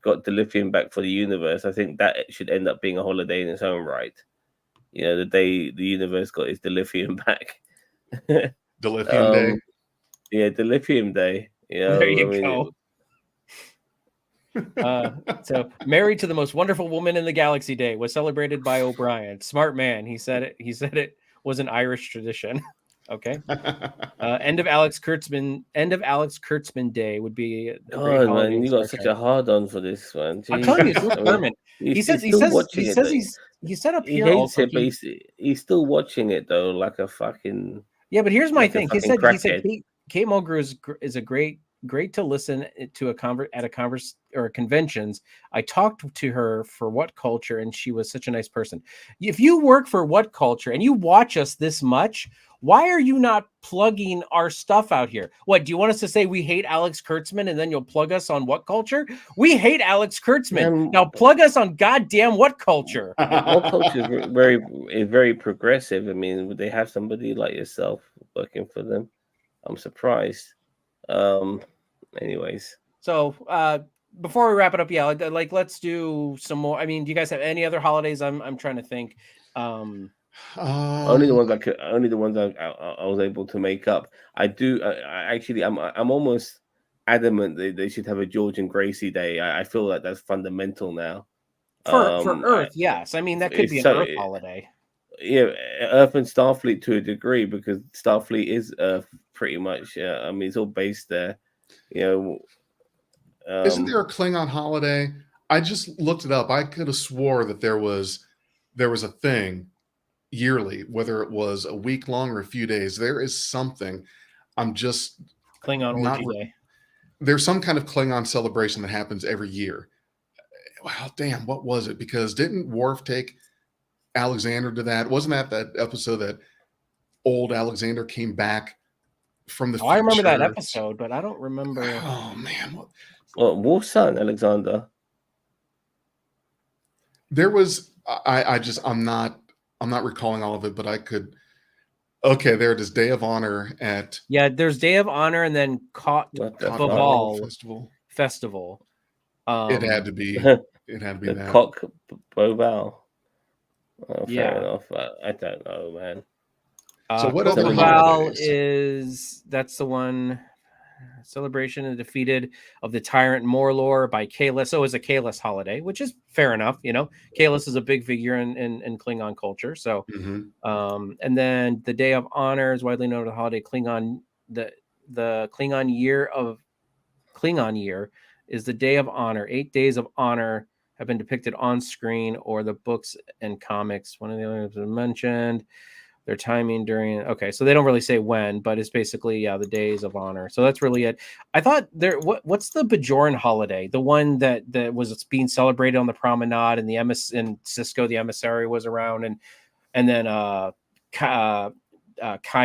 Speaker 2: got the lithium back for the universe, I think that should end up being a holiday in its own right. You know, the day the universe got its lithium back.
Speaker 3: The lithium day.
Speaker 2: Yeah, the lithium day. You know,
Speaker 1: There you go. So married to the most wonderful woman in the galaxy day was celebrated by O'Brien. Smart man. He said it was an Irish tradition. Okay. End of Alex Kurtzman Day would be a great
Speaker 2: God,
Speaker 1: holiday
Speaker 2: man,
Speaker 1: in
Speaker 2: you
Speaker 1: Star
Speaker 2: got such
Speaker 1: Trek.
Speaker 2: a hard on for this, man.
Speaker 1: I'm telling you, it's
Speaker 2: Jesus.
Speaker 1: Rick Berman. He said up
Speaker 2: he
Speaker 1: here
Speaker 2: hates
Speaker 1: also.
Speaker 2: it, but he's still watching it though, like a fucking
Speaker 1: But here's my
Speaker 2: like a
Speaker 1: thing. He
Speaker 2: fucking
Speaker 1: said
Speaker 2: crackhead.
Speaker 1: Kate Mulgrew is a great to listen to or conventions. I talked to her for What Culture, and she was such a nice person. If you work for What Culture and you watch us this much, why are you not plugging our stuff out here? What do you want us to say? We hate Alex Kurtzman, and then you'll plug us on What Culture? We hate Alex Kurtzman. Now plug us on goddamn What Culture.
Speaker 2: What Culture is very progressive. I mean, would they have somebody like yourself working for them? I'm surprised. Anyways,
Speaker 1: so before we wrap it up, like let's do some more. I mean, do you guys have any other holidays? I'm trying to think.
Speaker 2: Only the ones I was able to make up. I do. I'm almost adamant that they should have a George and Gracie Day. I feel like that's fundamental now.
Speaker 1: For Earth, yes. I mean, that could be an Earth holiday.
Speaker 2: Yeah, Earth and Starfleet to a degree, because Starfleet is Earth pretty much. I mean, it's all based there. You know,
Speaker 3: isn't there a Klingon holiday? I just looked it up. I could have swore that there was a thing yearly, whether it was a week long or a few days. There is something. I'm just
Speaker 1: Klingon Orgy Day.
Speaker 3: There's some kind of Klingon celebration that happens every year. Wow, damn, what was it? Because didn't Worf take Alexander to that? Wasn't that episode that old Alexander came back from the future?
Speaker 1: I remember that episode, but I don't remember.
Speaker 3: Oh man,
Speaker 2: Worf's son Alexander.
Speaker 3: There was I'm not recalling all of it, but I could. Okay, there it is. Day of Honor at.
Speaker 1: Yeah, there's Day of Honor and then Baval Festival.
Speaker 3: It had to be. It had to be that.
Speaker 2: Cock Boval. Fair enough. I don't know, man.
Speaker 3: So what other
Speaker 1: holidays? That's the one. Celebration and defeated of the tyrant Morlor by Kahless. So it's a Kahless holiday, which is fair enough. You know, Kahless is a big figure in Klingon culture. So, and then the Day of Honor is widely known as a holiday. Klingon, the Klingon year is the Day of Honor. 8 days of honor have been depicted on screen or the books and comics. One of the others mentioned. Their timing during so they don't really say when, but it's basically the days of honor. So that's really it. I thought what's the Bajoran holiday, the one that was being celebrated on the promenade, and and Cisco the emissary was around, and then Kai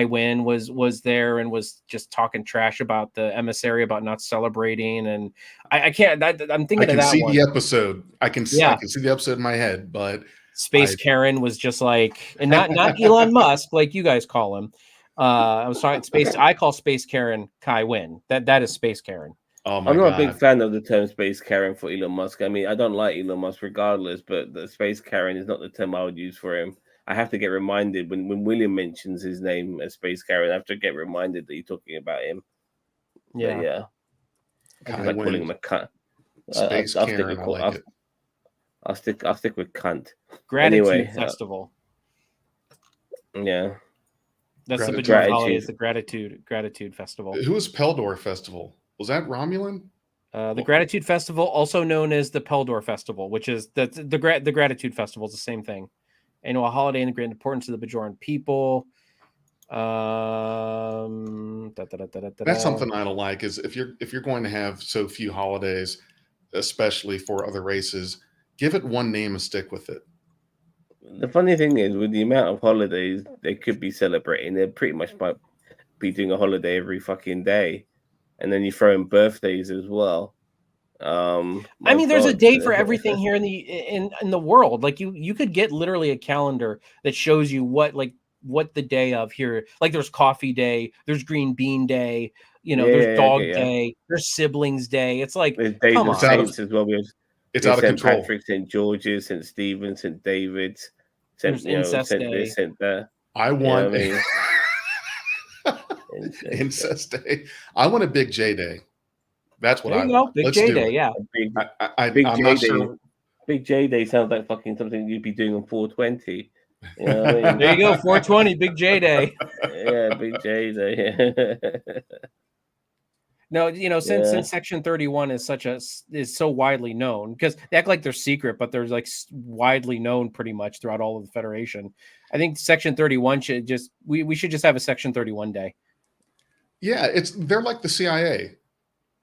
Speaker 1: Wynn was there and was just talking trash about the emissary about not celebrating, and I can't. I'm thinking of that one.
Speaker 3: I can see the episode. I can see the episode in my head, but.
Speaker 1: Space Karen was just like, and not Elon Musk like you guys call him. I was talking Space. I call Space Karen Kai Wynn. That is Space Karen.
Speaker 3: Oh my
Speaker 2: I'm
Speaker 3: God.
Speaker 2: not a big fan of the term Space Karen for Elon Musk. I mean, I don't like Elon Musk regardless, but the Space Karen is not the term I would use for him. I have to get reminded when William mentions his name as Space Karen. I have to get reminded that you're talking about him.
Speaker 1: Yeah,
Speaker 2: but yeah. I like calling him a cunt.
Speaker 3: Space Karen. I like it.
Speaker 2: I'll stick with cunt.
Speaker 1: Gratitude Festival.
Speaker 2: Yeah.
Speaker 1: That's the Bajoran holiday, is the Gratitude Festival.
Speaker 3: Who was Peldor Festival? Was that Romulan?
Speaker 1: The Gratitude Festival, also known as the Peldor Festival, which is the Gratitude Festival is the same thing. Annual holiday and great importance to the Bajoran people.
Speaker 3: That's something I don't like, is if you're going to have so few holidays, especially for other races, give it one name and stick with it.
Speaker 2: The funny thing is, with the amount of holidays they could be celebrating, they pretty much might be doing a holiday every fucking day, and then you throw in birthdays as well.
Speaker 1: I mean, there's a day for everything here in the world. Like you could get literally a calendar that shows you what, like, what the day of here. Like there's coffee day, there's green bean day, you know,
Speaker 2: Yeah,
Speaker 1: there's
Speaker 2: yeah,
Speaker 1: dog
Speaker 2: okay, yeah.
Speaker 1: day, there's siblings day. It's like,
Speaker 2: There's Days
Speaker 1: come
Speaker 2: of
Speaker 1: on.
Speaker 2: Saints as well.
Speaker 3: It's
Speaker 2: There's
Speaker 3: out of
Speaker 2: St.
Speaker 3: control.
Speaker 2: Patrick, St. George's, St. Stephen, St. David's,
Speaker 1: There's incest
Speaker 2: St.
Speaker 1: day.
Speaker 2: this, St. that.
Speaker 3: I want
Speaker 2: You know what I mean?
Speaker 3: incest day. I want a Big J day. That's what
Speaker 1: There
Speaker 3: I
Speaker 1: you go.
Speaker 3: want.
Speaker 1: Big
Speaker 3: Let's
Speaker 1: J
Speaker 3: do
Speaker 1: Day,
Speaker 3: it.
Speaker 1: yeah.
Speaker 2: Big
Speaker 3: I'm
Speaker 2: J
Speaker 3: not
Speaker 2: Day.
Speaker 3: sure.
Speaker 2: Big J Day sounds like fucking something you'd be doing on 420. You know what I mean?
Speaker 1: There you go, 420, Big J Day.
Speaker 2: Yeah, Big J Day.
Speaker 1: No, you know, since
Speaker 2: Yeah.
Speaker 1: Section 31 is so widely known, because they act like they're secret, but they're like widely known pretty much throughout all of the Federation. I think Section 31 should we should just have a Section 31 day.
Speaker 3: Yeah, they're like the CIA.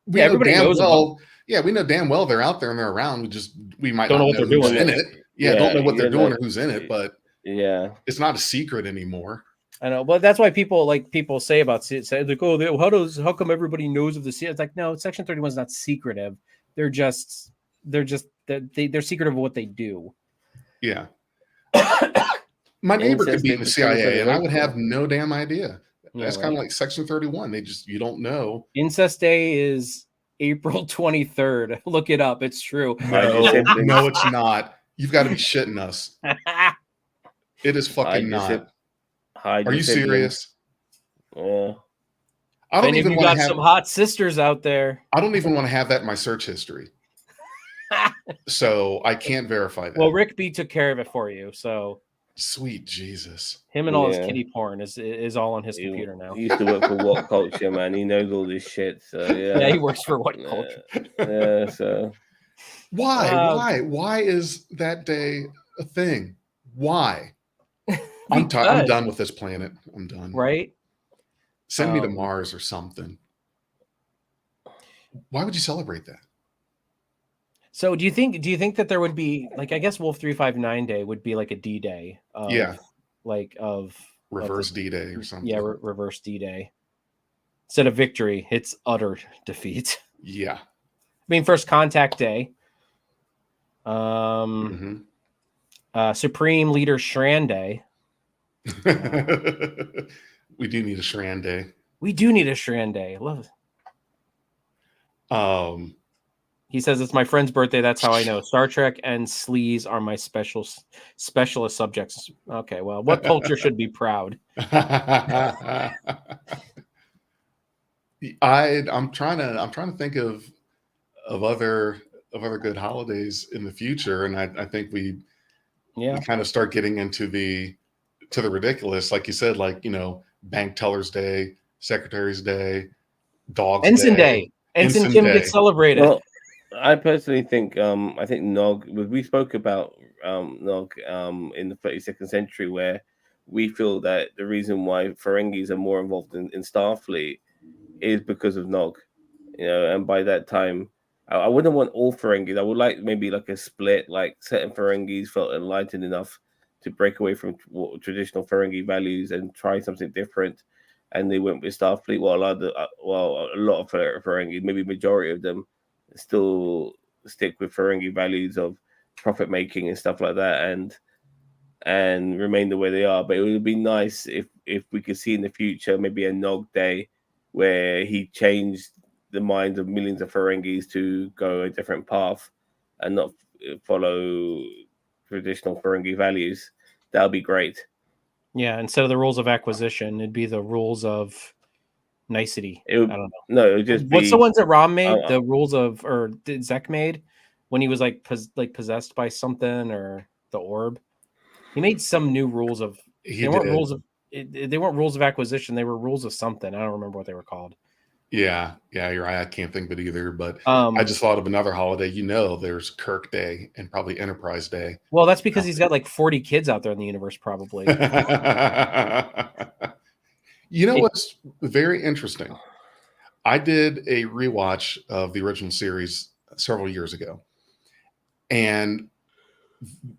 Speaker 1: Yeah, everybody knows about them.
Speaker 3: Yeah, we know damn well they're out there and they're around. We might
Speaker 1: Don't
Speaker 3: not
Speaker 1: know what they're
Speaker 3: who's
Speaker 1: doing.
Speaker 3: in it. Yeah, don't know what they're doing or who's in it, but
Speaker 2: yeah,
Speaker 3: it's not a secret anymore.
Speaker 1: I know, but that's why people say about say like, oh, how come everybody knows of the CIA? It's like, no, Section 31 is not secretive. They're secretive of what they do.
Speaker 3: Yeah. My neighbor could be in the CIA and I would have no damn idea. That's kind of like Section 31. You don't know.
Speaker 1: Incest Day is April 23rd. Look it up. It's true.
Speaker 3: No, it's not. You've got to be shitting us. It is fucking not. Are you serious?
Speaker 2: Yeah.
Speaker 3: I don't even want to have
Speaker 1: some hot sisters out there.
Speaker 3: I don't even want to have that in my search history. So I can't verify that.
Speaker 1: Well, Rick B took care of it for you. So
Speaker 3: sweet Jesus.
Speaker 1: Him and all his kitty porn is all on his computer now.
Speaker 2: He used to work for What Culture, man. He knows all this shit. So yeah.
Speaker 1: Yeah, he works for What Culture.
Speaker 2: Yeah, so
Speaker 3: why is that day a thing? Why? I'm done with this planet. I'm done.
Speaker 1: Right?
Speaker 3: Send me to Mars or something. Why would you celebrate that?
Speaker 1: So do you think that there would be, like, I guess Wolf 359 Day would be like a D-Day? Of
Speaker 3: reverse D-Day or something.
Speaker 1: Yeah, reverse D-Day. Instead of victory, it's utter defeat.
Speaker 3: Yeah.
Speaker 1: I mean, First Contact Day. Supreme Leader Shran Day.
Speaker 3: We do need a Shran Day.
Speaker 1: We do need a Shran Day. I love it. He says it's my friend's birthday. That's how I know. Star Trek and sleaze are my specialist subjects. Okay, well, what culture should be proud?
Speaker 3: I'm trying to think of other good holidays in the future, and I think we kind of start getting into the ridiculous, like you said, like, you know, Bank Tellers Day, Secretary's Day, Dogs
Speaker 1: Ensign Day. Ensign Kim gets celebrated.
Speaker 2: Well, I personally think I think Nog, we spoke about Nog in the 32nd century, where we feel that the reason why Ferengis are more involved in Starfleet is because of Nog, you know. And by that time, I wouldn't want all Ferengis. I would like maybe like a split, like certain Ferengis felt enlightened enough to break away from traditional Ferengi values and try something different, and they went with Starfleet. While a lot of Ferengi, maybe majority of them, still stick with Ferengi values of profit making and stuff like that, and remain the way they are. But it would be nice if we could see in the future maybe a Nog Day where he changed the minds of millions of Ferengis to go a different path and not follow traditional Ferengi values. That would be great.
Speaker 1: Yeah, instead of the rules of acquisition, it'd be the rules of nicety. I don't know.
Speaker 2: No, it would just
Speaker 1: what's the ones that Rom made? The rules of, or did Zek made when he was like possessed by something, or the orb. He made some new rules of. They weren't rules of acquisition. They were rules of something. I don't remember what they were called.
Speaker 3: Yeah, you're right. I can't think of it either. But I just thought of another holiday. You know, there's Kirk Day and probably Enterprise Day.
Speaker 1: Well, that's because he's got like 40 kids out there in the universe, probably.
Speaker 3: You know what's very interesting? I did a rewatch of the original series several years ago, and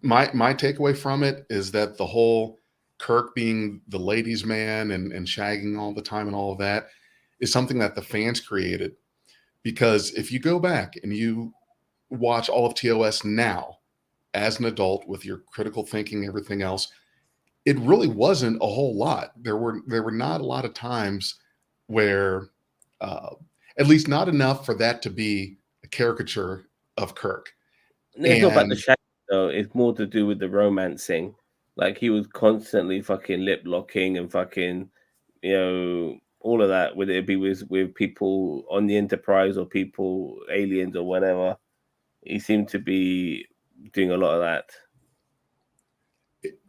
Speaker 3: my takeaway from it is that the whole Kirk being the ladies' man and shagging all the time and all of that is something that the fans created. Because if you go back and you watch all of TOS now as an adult with your critical thinking, everything else, it really wasn't a whole lot. There were not a lot of times where, at least not enough for that to be a caricature of Kirk.
Speaker 2: No, it's not about the
Speaker 3: And
Speaker 2: shadow though. It's more to do with the romancing. Like he was constantly fucking lip locking and fucking, all of that. Whether it be with people on the Enterprise or people, aliens or whatever, he seemed to be doing a lot of that.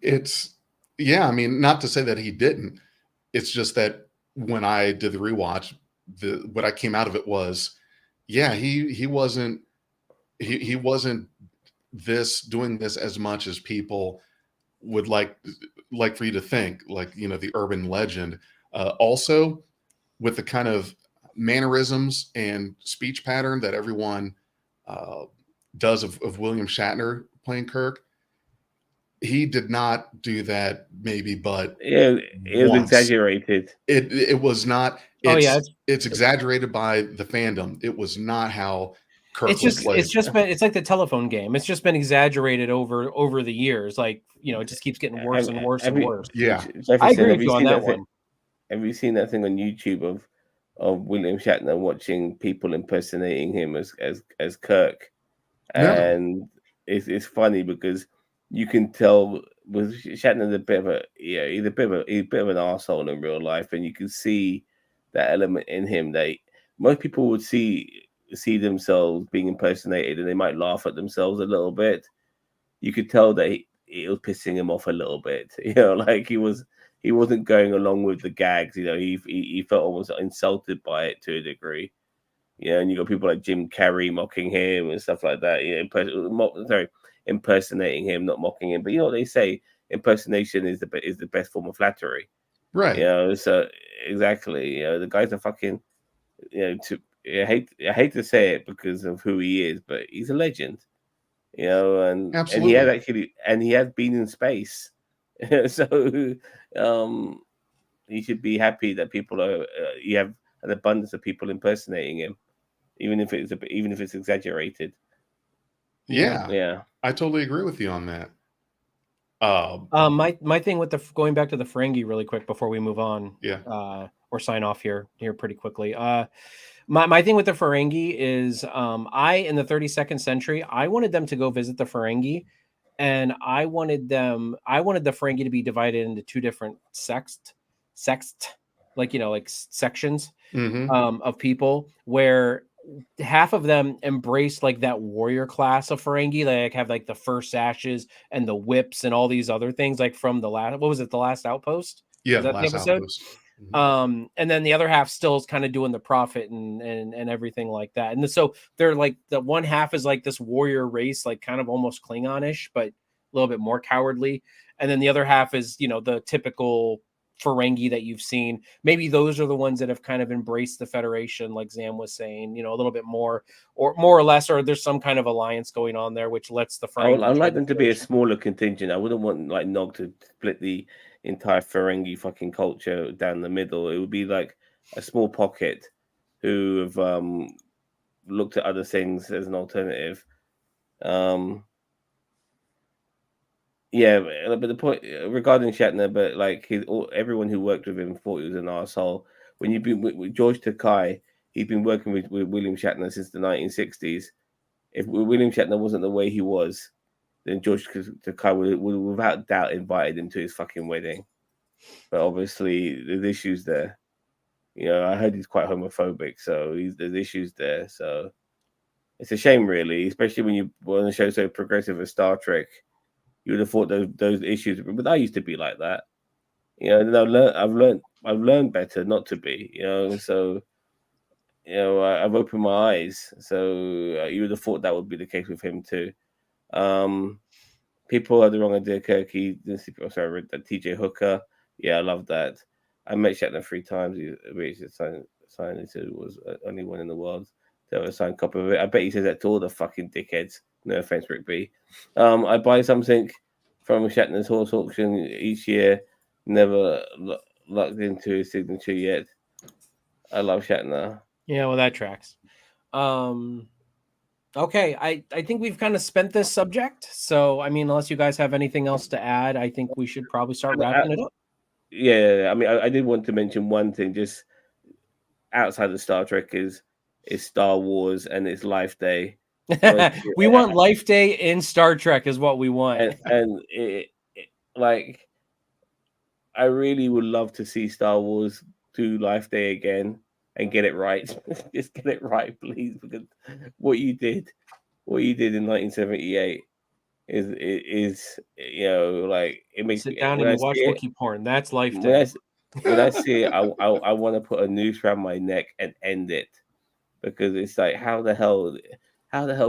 Speaker 3: it's, yeah, I mean, not to say that he didn't. It's just that when I did the rewatch, what I came out of it was, yeah, he wasn't he wasn't doing this as much as people would like for you to think, like, the urban legend. Also, with the kind of mannerisms and speech pattern that everyone uh, does of William Shatner playing Kirk, he did not do that maybe but
Speaker 2: Yeah, it was
Speaker 3: once.
Speaker 2: exaggerated.
Speaker 3: It was not.
Speaker 1: Oh yeah,
Speaker 3: It's exaggerated by the fandom. It was not how Kirk
Speaker 1: it's
Speaker 3: was
Speaker 1: just
Speaker 3: played.
Speaker 1: it's like the telephone game. It's just been exaggerated over the years. Like, it just keeps getting worse and worse and worse.
Speaker 3: Yeah.
Speaker 1: I
Speaker 2: Jefferson,
Speaker 1: agree
Speaker 2: have
Speaker 1: with
Speaker 2: you
Speaker 1: you on
Speaker 2: seen
Speaker 1: that
Speaker 2: thing?
Speaker 1: one.
Speaker 2: Have you seen that thing on YouTube of William Shatner watching people impersonating him as Kirk?
Speaker 3: No.
Speaker 2: And it's funny because you can tell with Shatner's a bit of a he's a bit of an arsehole in real life, and you can see that element in him that most people would see themselves being impersonated, and they might laugh at themselves a little bit. You could tell that it was pissing him off a little bit, like he wasn't going along with the gags. He felt almost insulted by it to a degree. And you got people like Jim Carrey mocking him and stuff like that. Impersonating him, not mocking him. But what they say, impersonation is the best form of flattery.
Speaker 3: Right.
Speaker 2: So exactly. The guy's a fucking. I hate to say it because of who he is, but he's a legend. And
Speaker 3: Absolutely.
Speaker 2: he has been in space. So he should be happy that people are. You have an abundance of people impersonating him, even if it's exaggerated.
Speaker 3: Yeah. I totally agree with you on that.
Speaker 1: My thing with going back to the Ferengi really quick before we move on,
Speaker 3: Yeah.
Speaker 1: or sign off here pretty quickly. My thing with the Ferengi is, in the 32nd century, I wanted them to go visit the Ferengi, and I wanted the Ferengi to be divided into two different sects, like sections of people, where half of them embrace like that warrior class of Ferengi, like have like the first ashes and the whips and all these other things, like from the last Outpost?
Speaker 3: Yeah,
Speaker 1: Was that the
Speaker 3: Last
Speaker 1: episode?
Speaker 3: Outpost.
Speaker 1: And then the other half still is kind of doing the prophet and everything like that. And so they're like, the one half is like this warrior race, like kind of almost Klingonish, but a little bit more cowardly. And then the other half is, the typical Ferengi that you've seen. Maybe those are the ones that have kind of embraced the Federation, like Zam was saying, a little bit more or less, or there's some kind of alliance going on there, which lets the Ferengi.
Speaker 2: I'd like them to be a smaller contingent. I wouldn't want like Nog to split the entire Ferengi fucking culture down the middle. It would be like a small pocket who have looked at other things as an alternative. Yeah, but the point regarding Shatner, but like everyone who worked with him thought he was an arsehole. When you've been with George Takei, he's been working with William Shatner since the 1960s. If William Shatner wasn't the way he was, then George Takei would without doubt invited him to his fucking wedding. But obviously, there's issues there. I heard he's quite homophobic, so there's issues there. So it's a shame, really, especially when you want a show so progressive as Star Trek. You would have thought those issues, but I used to be like that. And I've learned better not to be. So I've opened my eyes. So you would have thought that would be the case with him too. People had the wrong idea. Kirky, I read that TJ Hooker. Yeah, I love that. I met Shatner 3 times. He signed. He said it was the only one in the world to have a signed copy of it. I bet he says that to all the fucking dickheads. No offense, Rick B. I buy something from Shatner's horse auction each year. Never locked into his signature yet. I love Shatner.
Speaker 1: Yeah, well, that tracks. Okay, I think we've kind of spent this subject. So I mean, unless you guys have anything else to add, I think we should probably start wrapping it up.
Speaker 2: Yeah, I mean, I did want to mention one thing just outside of Star Trek is Star Wars and its Life Day.
Speaker 1: We want Life Day in Star Trek is what we want.
Speaker 2: And like I really would love to see Star Wars do Life Day again and get it right. Just get it right, please, because what you did in 1978 is like it makes
Speaker 1: Sit
Speaker 2: me
Speaker 1: down
Speaker 2: when
Speaker 1: and
Speaker 2: I
Speaker 1: you
Speaker 2: see
Speaker 1: watch
Speaker 2: it
Speaker 1: Wookiee porn. That's Life
Speaker 2: when
Speaker 1: Day.
Speaker 2: I see it, I want to put a noose around my neck and end it because it's like how the hell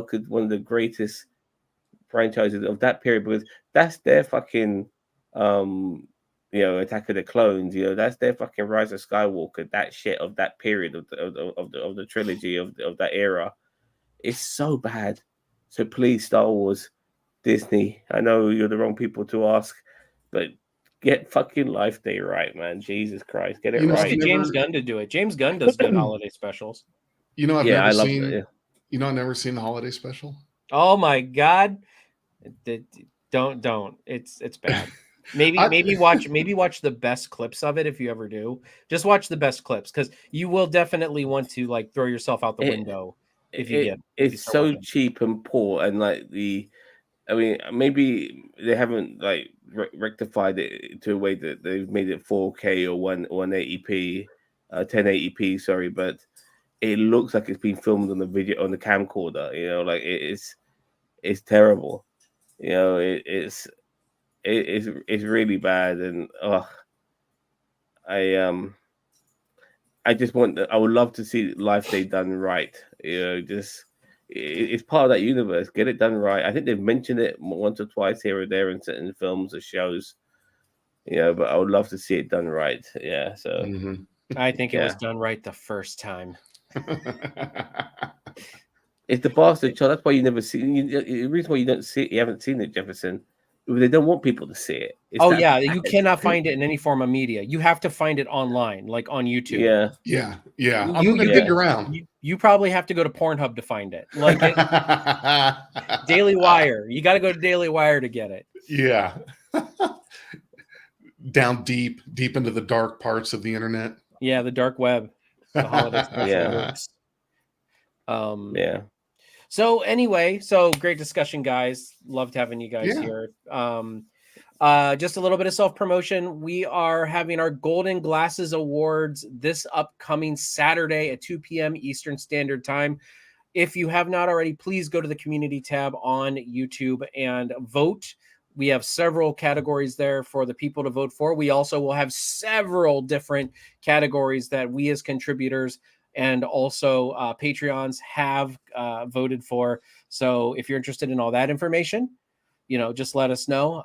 Speaker 2: could one of the greatest franchises of that period, because that's their fucking Attack of the Clones, that's their fucking Rise of Skywalker, that shit of that period of the trilogy of that era. It's so bad. So please, Star Wars, Disney, I know you're the wrong people to ask, but get fucking Life Day right, man. Jesus Christ, get it
Speaker 1: Let's
Speaker 3: I've
Speaker 1: get
Speaker 2: right.
Speaker 1: James
Speaker 3: never,
Speaker 1: Gunn to do it. James Gunn does good holiday specials.
Speaker 3: I've
Speaker 2: Yeah,
Speaker 3: never
Speaker 2: I love
Speaker 3: seen,
Speaker 2: it.
Speaker 3: I've never seen the holiday special.
Speaker 1: Oh my god. Don't. It's bad. Maybe watch the best clips of it if you ever do. Just watch the best clips because you will definitely want to like throw yourself out the
Speaker 2: It,
Speaker 1: window if you
Speaker 2: it's
Speaker 1: start
Speaker 2: so
Speaker 1: watching.
Speaker 2: cheap and poor, and like I mean, maybe they haven't like rectified it to a way that they've made it 4K or 180p, 1080p. Sorry, but it looks like it's been filmed on the camcorder. Like it's terrible. It's really bad, and I I just I would love to see Life Day done right. Just it's part of that universe. Get it done right. I think they've mentioned it once or twice here or there in certain films or shows. But I would love to see it done right. Yeah. So
Speaker 3: Mhm.
Speaker 1: I think it was
Speaker 2: yeah,
Speaker 1: done right the first time.
Speaker 2: it's the bastard child. That's why you never see. The reason why you haven't seen it, Jefferson. They don't want people to see it. It's
Speaker 1: Oh
Speaker 2: that
Speaker 1: yeah, you
Speaker 2: bad.
Speaker 1: cannot find it in any form of media. You have to find it online, like on YouTube.
Speaker 2: Yeah.
Speaker 3: Yeah. I'm
Speaker 1: You
Speaker 3: gonna
Speaker 1: you
Speaker 3: dig around.
Speaker 1: you probably have to go to Pornhub to find it. Like Daily Wire. You got to go to Daily Wire to get it.
Speaker 3: Yeah. Down deep into the dark parts of the internet.
Speaker 1: Yeah, the dark web. The holiday special
Speaker 2: Yeah.
Speaker 1: works.
Speaker 2: Yeah.
Speaker 1: So anyway, great discussion, guys. Loved having you guys
Speaker 3: Yeah.
Speaker 1: here. Just a little bit of self-promotion. We are having our Golden Glasses Awards this upcoming Saturday at 2 p.m. Eastern Standard Time. If you have not already, please go to the community tab on YouTube and vote. We have several categories there for the people to vote for. We also will have several different categories that we as contributors and also Patreons have voted for. So if you're interested in all that information, just let us know.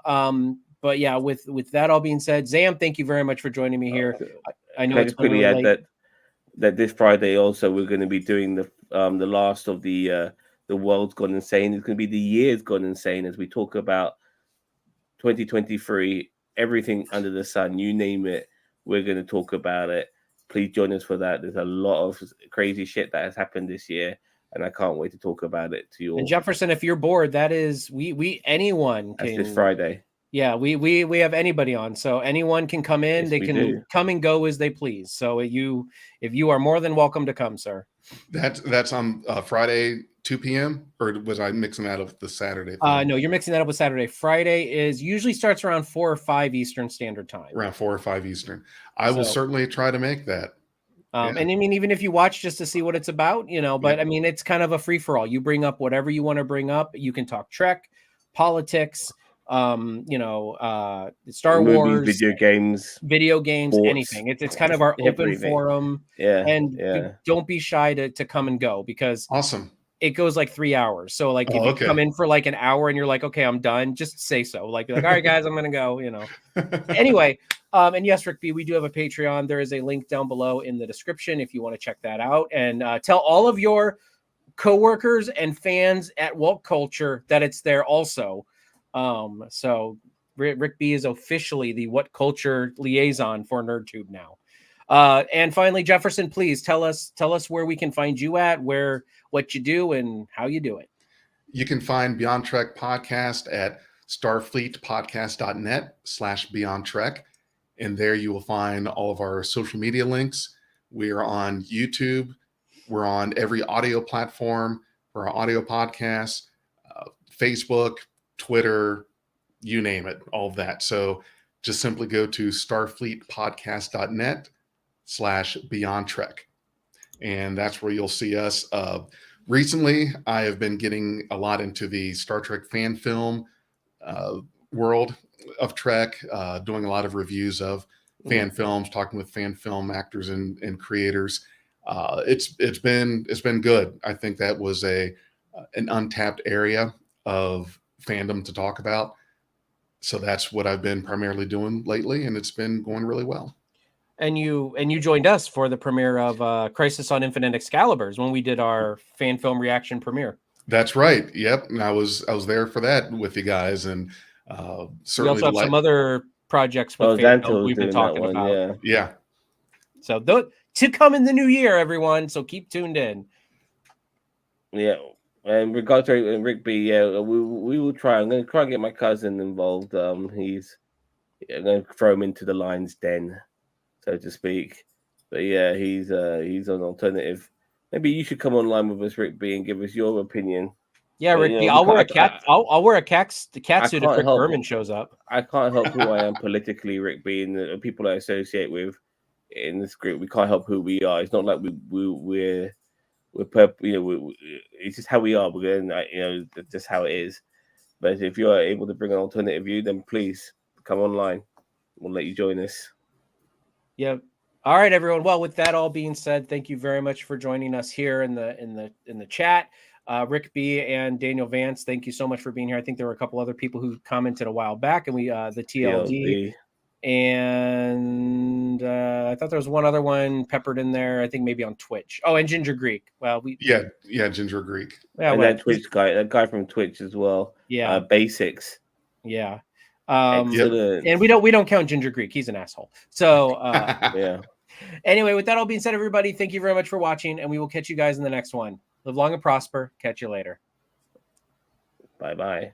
Speaker 1: But yeah, with that all being said, Zam, thank you very much for joining me here. I know
Speaker 2: Can I
Speaker 1: it's
Speaker 2: just
Speaker 1: been
Speaker 2: quickly
Speaker 1: really
Speaker 2: add
Speaker 1: late.
Speaker 2: that this Friday also we're going to be doing the last of the world's gone insane. It's going to be the year's gone insane as we talk about 2023, everything under the sun, you name it, we're going to talk about it. Please join us for that. There's a lot of crazy shit that has happened this year, and I can't wait to talk about it to you all.
Speaker 1: And Jefferson, if you're bored, that is anyone
Speaker 2: That's
Speaker 1: can.
Speaker 2: this Friday.
Speaker 1: Yeah, we have anybody on, so anyone can come in.
Speaker 2: Yes,
Speaker 1: They
Speaker 2: we
Speaker 1: can
Speaker 2: do.
Speaker 1: come and go as they please. So if you are more than welcome to come, sir.
Speaker 3: That's on Friday 2 p.m. or was I mixing that up with the Saturday thing?
Speaker 1: No, you're mixing that up with Saturday. Friday is usually starts around 4 or 5 Eastern Standard Time.
Speaker 3: Around 4 or 5 Eastern. I will certainly try to make that. Yeah.
Speaker 1: And I mean, even if you watch just to see what it's about, but I mean, it's kind of a free for all. You bring up whatever you want to bring up. You can talk Trek, politics, Star
Speaker 2: Movies,
Speaker 1: Wars, video games,
Speaker 2: sports,
Speaker 1: anything. It's kind of our open forum.
Speaker 2: Yeah.
Speaker 1: And don't be shy to come and go because
Speaker 3: awesome.
Speaker 1: It goes like 3 hours. So like if you come in for like an hour and you're like, okay, I'm done, just say so. Like, all right, guys, I'm gonna go, Anyway, and yes, Rick B, we do have a Patreon. There is a link down below in the description if you want to check that out. And tell all of your coworkers and fans at Woke Culture that it's there also. So Rick B is officially the What Culture liaison for NerdTube now. And finally, Jefferson, please tell us where we can find you at, what you do, and how you do it.
Speaker 3: You can find Beyond Trek podcast at starfleetpodcast.net/Beyond Trek. And there you will find all of our social media links. We are on YouTube. We're on every audio platform for our audio podcasts, Facebook, Twitter, you name it, all of that. So just simply go to starfleetpodcast.net/Beyond Trek. And that's where you'll see us. Recently, I have been getting a lot into the Star Trek fan film world of Trek, doing a lot of reviews of fan films, talking with fan film actors and creators. It's been good. I think that was an untapped area of fandom to talk about. So that's what I've been primarily doing lately, and it's been going really well.
Speaker 1: And you joined us for the premiere of Crisis on Infinite Excaliburs when we did our fan film reaction premiere.
Speaker 3: That's right. Yep. And I was there for that with you guys, and certainly
Speaker 1: we also have some other projects with fan film we've been talking about.
Speaker 3: Yeah.
Speaker 1: So to come in the new year, everyone. So keep tuned in.
Speaker 2: Yeah. And regards to Rick B, yeah, we will try. I'm going to try and get my cousin involved. I'm going to throw him into the lion's den, so to speak. But yeah, he's an alternative. Maybe you should come online with us, Rick B, and give us your opinion.
Speaker 1: Yeah, Rick B. I'll wear a cat. I'll wear a cat suit if Rick Berman shows up.
Speaker 2: I can't help who I am politically, Rick B, and the people I associate with in this group. We can't help who we are. It's not like we're it's just how we are. We're going, just how it is. But if you are able to bring an alternative view, then please come online. We'll let you join us.
Speaker 1: Yeah. All right, everyone. Well, with that all being said, thank you very much for joining us here in the chat. Rick B and Daniel Vance, thank you so much for being here. I think there were a couple other people who commented a while back, and we the TLD. And I thought there was one other one peppered in there. I think maybe on Twitch. Oh, and Ginger Greek. Well,
Speaker 3: Ginger Greek.
Speaker 2: Yeah, and that guy from Twitch as well.
Speaker 1: Yeah,
Speaker 2: Basics.
Speaker 1: Yeah.
Speaker 2: Excellent.
Speaker 1: And we don't count Ginger Greek. He's an asshole. So
Speaker 2: yeah.
Speaker 1: Anyway, with that all being said, everybody, thank you very much for watching, and we will catch you guys in the next one. Live long and prosper. Catch you later.
Speaker 2: Bye-bye.